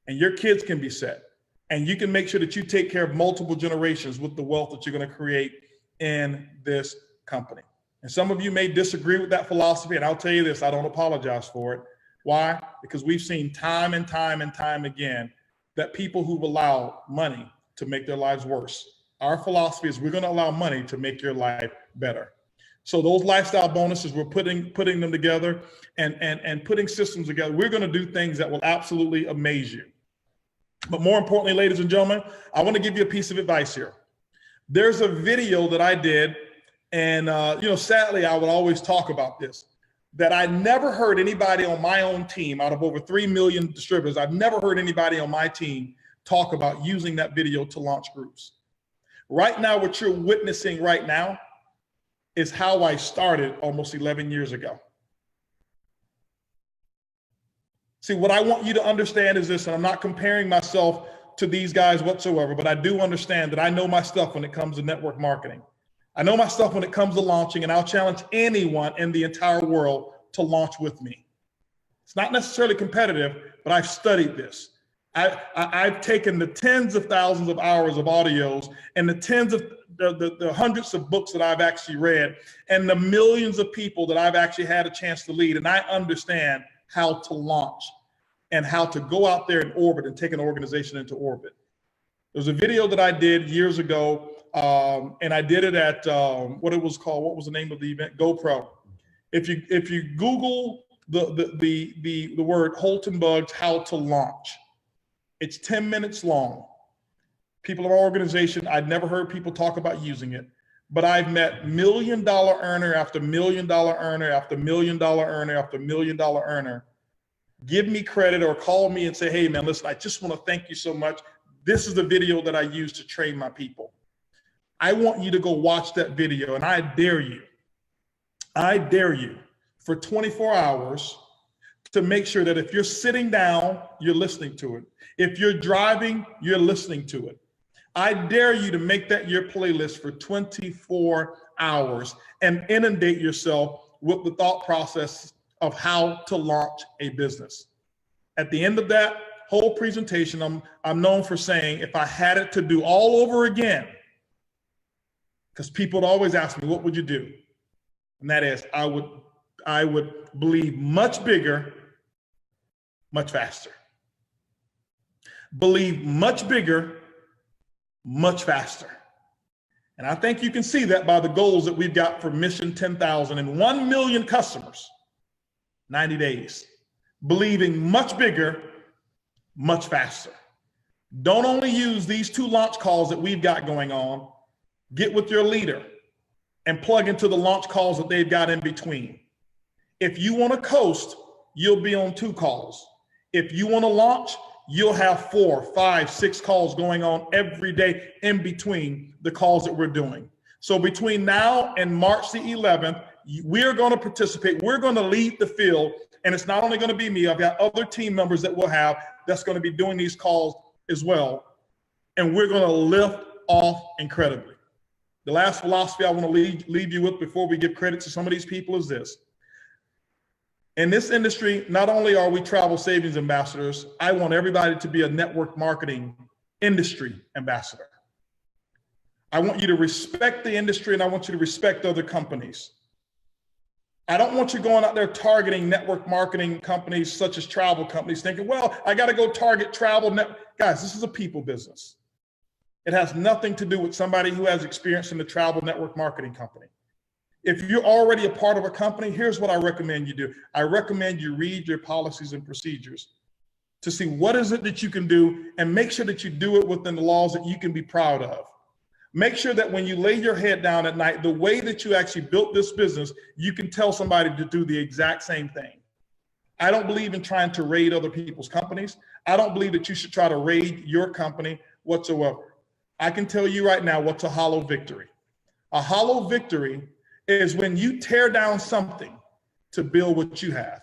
and your kids can be set. And you can make sure that you take care of multiple generations with the wealth that you're going to create in this company. And some of you may disagree with that philosophy, and I'll tell you this, I don't apologize for it. Why? Because we've seen time and time and time again that people who've allowed money to make their lives worse. Our philosophy is we're going to allow money to make your life better. So those lifestyle bonuses, we're putting them together and putting systems together. We're going to do things that will absolutely amaze you. But more importantly, ladies and gentlemen, I want to give you a piece of advice here. There's a video that I did, and sadly, I would always talk about this, that I never heard anybody on my own team, out of over 3 million distributors, I've never heard anybody on my team talk about using that video to launch groups. Right now, what you're witnessing right now is how I started almost 11 years ago. See, what I want you to understand is this, and I'm not comparing myself to these guys whatsoever, but I do understand that I know my stuff when it comes to network marketing. I know my stuff when it comes to launching, and I'll challenge anyone in the entire world to launch with me. It's not necessarily competitive, but I've studied this. I've taken the tens of thousands of hours of audios and the hundreds of books that I've actually read and the millions of people that I've actually had a chance to lead, and I understand how to launch. and how to go out there in orbit and take an organization into orbit. There's a video that I did years ago, and I did it at what was the name of the event? GoPro. If you Google the word Holton Bugs how to launch, it's 10 minutes long. People of our organization, I'd never heard people talk about using it, but I've met $1 million earner after $1 million earner after $1 million earner after $1 million earner give me credit or call me and say, hey man, listen, I just want to thank you so much. This is the video that I use to train my people. I want you to go watch that video, and I dare you for 24 hours to make sure that if you're sitting down, you're listening to it. If you're driving, you're listening to it. I dare you to make that your playlist for 24 hours and inundate yourself with the thought process of how to launch a business. At the end of that whole presentation, I'm known for saying, if I had it to do all over again, because people would always ask me, what would you do? And that is, I would believe much bigger, much faster. Believe much bigger, much faster. And I think you can see that by the goals that we've got for Mission 10,000 and 1 million customers, 90 days. Believing much bigger, much faster. Don't only use these 2 launch calls that we've got going on. Get with your leader and plug into the launch calls that they've got in between. If you want to coast, you'll be on 2 calls. If you want to launch, you'll have 4, 5, 6 calls going on every day in between the calls that we're doing. So between now and March the 11th, we're going to participate. We're going to lead the field. And it's not only going to be me, I've got other team members that we'll have that's going to be doing these calls as well. And we're going to lift off incredibly. The last philosophy I want to leave you with before we give credit to some of these people is this. In this industry, not only are we travel savings ambassadors, I want everybody to be a network marketing industry ambassador. I want you to respect the industry, and I want you to respect other companies. I don't want you going out there targeting network marketing companies such as travel companies thinking, well, I got to go target travel. Guys, this is a people business. It has nothing to do with somebody who has experience in the travel network marketing company. If you're already a part of a company, here's what I recommend you do. I recommend you read your policies and procedures to see what is it that you can do, and make sure that you do it within the laws that you can be proud of. Make sure that when you lay your head down at night, the way that you actually built this business, you can tell somebody to do the exact same thing. I don't believe in trying to raid other people's companies. I don't believe that you should try to raid your company whatsoever. I can tell you right now what's a hollow victory. A hollow victory is when you tear down something to build what you have.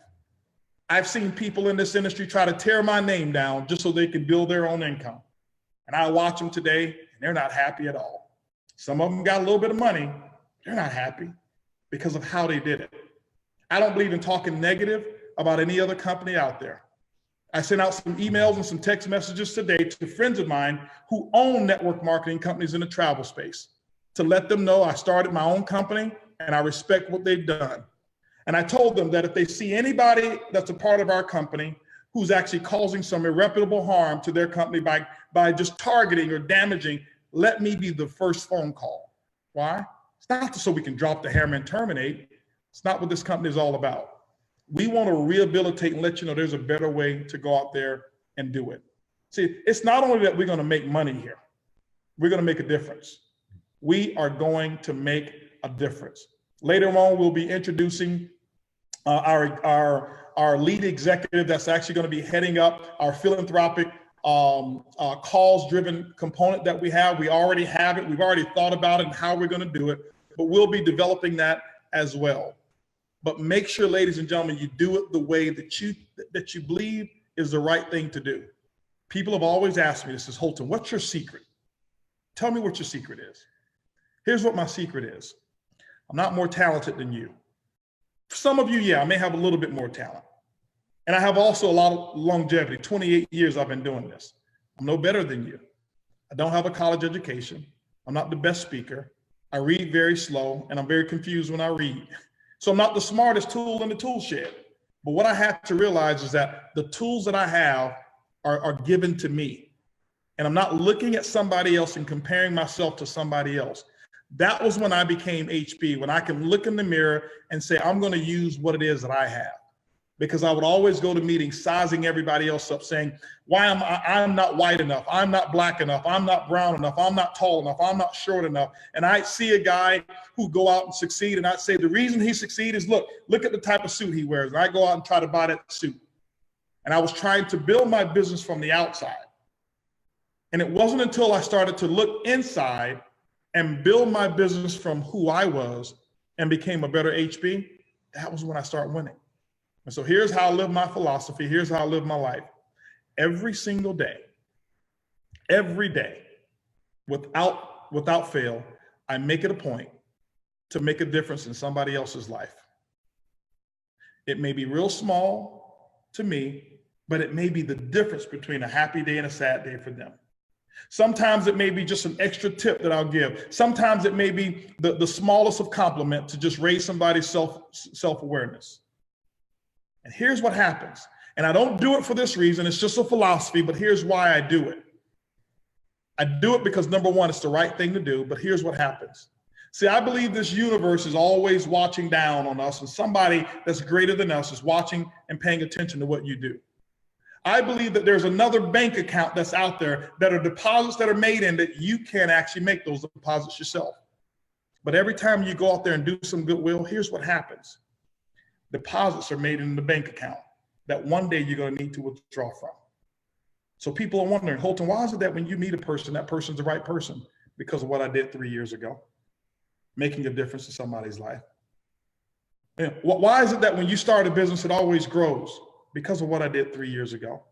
I've seen people in this industry try to tear my name down just so they can build their own income. And I watch them today, and they're not happy at all. Some of them got a little bit of money. They're not happy because of how they did it. I don't believe in talking negative about any other company out there. I sent out some emails and some text messages today to friends of mine who own network marketing companies in the travel space to let them know I started my own company and I respect what they've done. And I told them that if they see anybody that's a part of our company who's actually causing some irreparable harm to their company by just targeting or damaging, let me be the first phone call. Why? It's not so we can drop the hammer and terminate. It's not what this company is all about. We want to rehabilitate and let you know there's a better way to go out there and do it. See, it's not only that we're going to make money here. We're going to make a difference. We are going to make a difference. Later on, we'll be introducing our lead executive that's actually going to be heading up our philanthropic calls-driven component that we have. We already have it. We've already thought about it and how we're going to do it, but we'll be developing that as well. But make sure, ladies and gentlemen, you do it the way that you believe is the right thing to do. People have always asked me, this is Holton, what's your secret? Tell me what your secret is. Here's what my secret is. I'm not more talented than you. For some of you, yeah, I may have a little bit more talent. And I have also a lot of longevity. 28 years I've been doing this. I'm no better than you. I don't have a college education. I'm not the best speaker. I read very slow, and I'm very confused when I read. So I'm not the smartest tool in the tool shed. But what I had to realize is that the tools that I have are given to me. And I'm not looking at somebody else and comparing myself to somebody else. That was when I became HB, when I can look in the mirror and say, I'm going to use what it is that I have. Because I would always go to meetings sizing everybody else up, saying, why am I'm not white enough, I'm not black enough, I'm not brown enough, I'm not tall enough, I'm not short enough. And I'd see a guy who go out and succeed, and I'd say, the reason he succeeds is look at the type of suit he wears. And I go out and try to buy that suit. And I was trying to build my business from the outside. And it wasn't until I started to look inside and build my business from who I was and became a better HB, that was when I started winning. And so here's how I live my philosophy. Here's how I live my life. Every single day, every day, without fail, I make it a point to make a difference in somebody else's life. It may be real small to me, but it may be the difference between a happy day and a sad day for them. Sometimes it may be just an extra tip that I'll give. Sometimes it may be the smallest of compliment to just raise somebody's self-awareness. And here's what happens. And I don't do it for this reason. It's just a philosophy, but here's why I do it. I do it because, number one, it's the right thing to do, but here's what happens. See, I believe this universe is always watching down on us, and somebody that's greater than us is watching and paying attention to what you do. I believe that there's another bank account that's out there that are deposits that are made in that you can't actually make those deposits yourself. But every time you go out there and do some goodwill, here's what happens. Deposits are made in the bank account that one day you're going to need to withdraw from. So people are wondering, Holton, why is it that when you meet a person, that person's the right person? Because of what I did 3 years ago, making a difference in somebody's life. And why is it that when you start a business, it always grows? Because of what I did 3 years ago.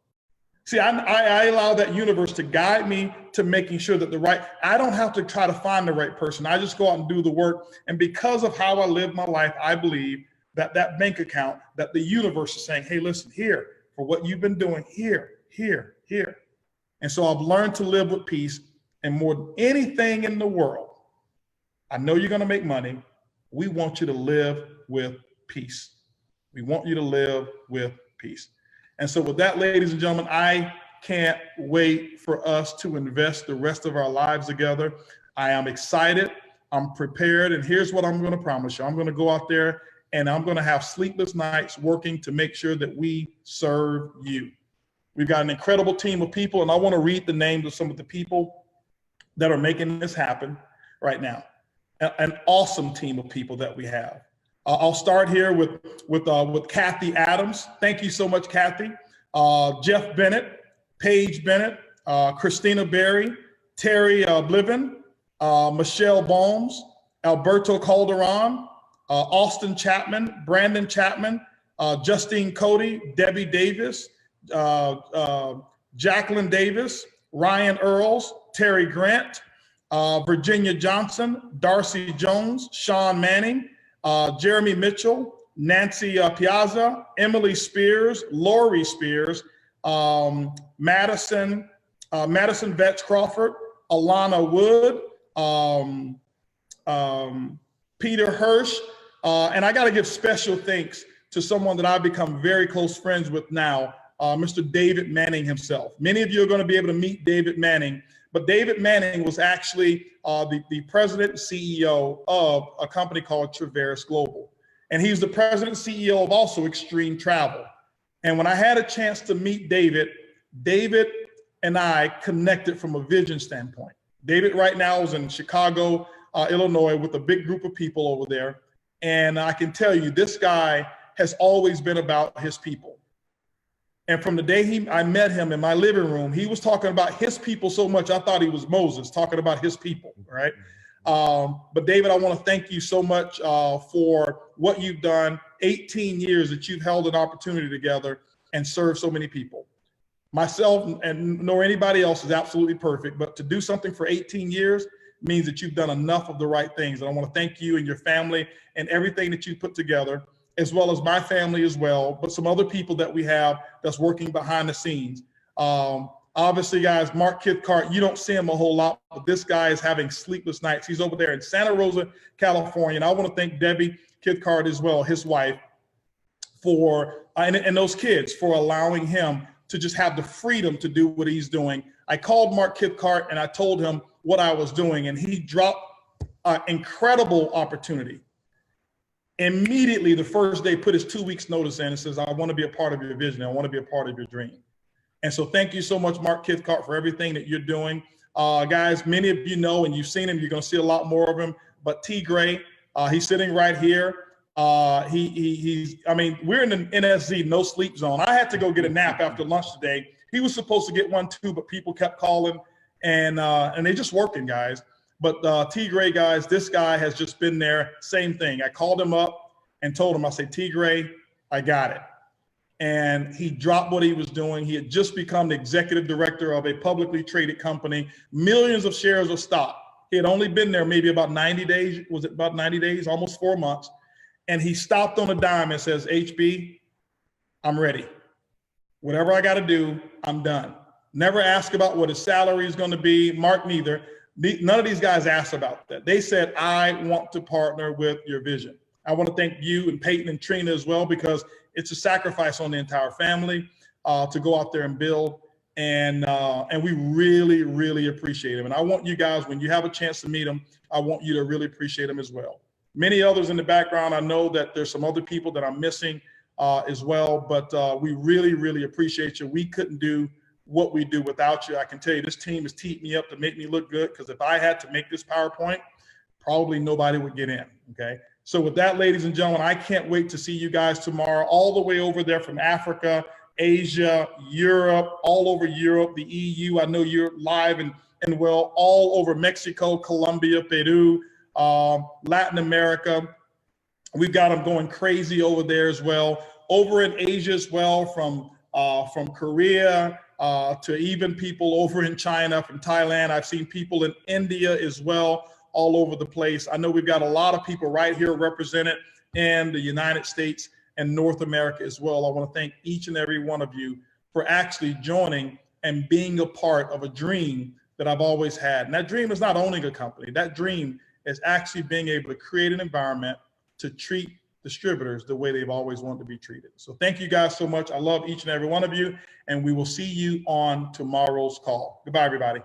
See, I allow that universe to guide me to making sure that I don't have to try to find the right person. I just go out and do the work. And because of how I live my life, I believe that bank account, that the universe is saying, hey, listen, here, for what you've been doing, here. And so I've learned to live with peace, and more than anything in the world, I know you're going to make money. We want you to live with peace. We want you to live with peace. And so with that, ladies and gentlemen, I can't wait for us to invest the rest of our lives together. I am excited. I'm prepared. And here's what I'm going to promise you. I'm going to go out there and I'm going to have sleepless nights working to make sure that we serve you. We've got an incredible team of people, and I want to read the names of some of the people that are making this happen right now. An awesome team of people that we have. I'll start here with Kathy Adams. Thank you so much, Kathy. Jeff Bennett, Paige Bennett, Christina Berry, Terry Bliven, Michelle Bohms, Alberto Calderon, Austin Chapman, Brandon Chapman, Justine Cody, Debbie Davis, Jacqueline Davis, Ryan Earls, Terry Grant, Virginia Johnson, Darcy Jones, Sean Manning, Jeremy Mitchell, Nancy Piazza, Emily Spears, Lori Spears, Madison Vetch Crawford, Alana Wood, Peter Hirsch, and I got to give special thanks to someone that I've become very close friends with now, Mr. David Manning himself. Many of you are going to be able to meet David Manning, but David Manning was actually the president and CEO of a company called Traverse Global. And he's the president and CEO of also Extreme Travel. And when I had a chance to meet David and I connected from a vision standpoint. David right now is in Chicago, Illinois, with a big group of people over there. And I can tell you, this guy has always been about his people. And from the day I met him in my living room, he was talking about his people so much, I thought he was Moses, talking about his people, right? But David, I want to thank you so much for what you've done, 18 years that you've held an opportunity together and served so many people. Myself and nor anybody else is absolutely perfect, but to do something for 18 years means that you've done enough of the right things. And I want to thank you and your family and everything that you put together, as well as my family as well, but some other people that we have that's working behind the scenes. Obviously, guys, Mark Kithcart, you don't see him a whole lot, but this guy is having sleepless nights. He's over there in Santa Rosa, California. And I want to thank Debbie Kithcart as well, his wife, for and those kids for allowing him to just have the freedom to do what he's doing. I called Mark Cathcart and I told him what I was doing, and he dropped an incredible opportunity. Immediately, the first day, put his 2 weeks notice in and says, I want to be a part of your vision. I want to be a part of your dream. And so thank you so much, Mark Cathcart, for everything that you're doing. Guys, many of you know, and you've seen him, you're going to see a lot more of him, but T. Gray, he's sitting right here. I mean, we're in the NSZ, no sleep zone. I had to go get a nap after lunch today. He was supposed to get one too, but people kept calling, and they're just working, guys. But T. Gray, guys, this guy has just been there. Same thing. I called him up and told him, I said, T. Gray, I got it. And he dropped what he was doing. He had just become the executive director of a publicly traded company, millions of shares of stock. He had only been there maybe about 90 days. Was it about 90 days? Almost 4 months. And he stopped on a dime and says, HB, I'm ready. Whatever I got to do, I'm done. Never ask about what his salary is going to be. Mark neither. None of these guys asked about that. They said, I want to partner with your vision. I want to thank you and Peyton and Trina as well, because it's a sacrifice on the entire family to go out there and build. And we really, really appreciate him. And I want you guys, when you have a chance to meet him, I want you to really appreciate him as well. Many others in the background. I know that there's some other people that I'm missing as well, but we really, really appreciate you. We couldn't do what we do without you. I can tell you this team has teed me up to make me look good, because if I had to make this PowerPoint, probably nobody would get in, okay? So with that, ladies and gentlemen, I can't wait to see you guys tomorrow, all the way over there from Africa, Asia, Europe, all over Europe, the EU. I know you're live and well, all over Mexico, Colombia, Peru, Latin America. We've got them going crazy over there as well. Over in Asia as well, from Korea, to even people over in China, from Thailand. I've seen people in India as well, all over the place. I know we've got a lot of people right here represented in the United States and North America as well. I want to thank each and every one of you for actually joining and being a part of a dream that I've always had. And that dream is not owning a company. That dream is actually being able to create an environment to treat distributors the way they've always wanted to be treated. So thank you guys so much. I love each and every one of you, and we will see you on tomorrow's call. Goodbye, everybody.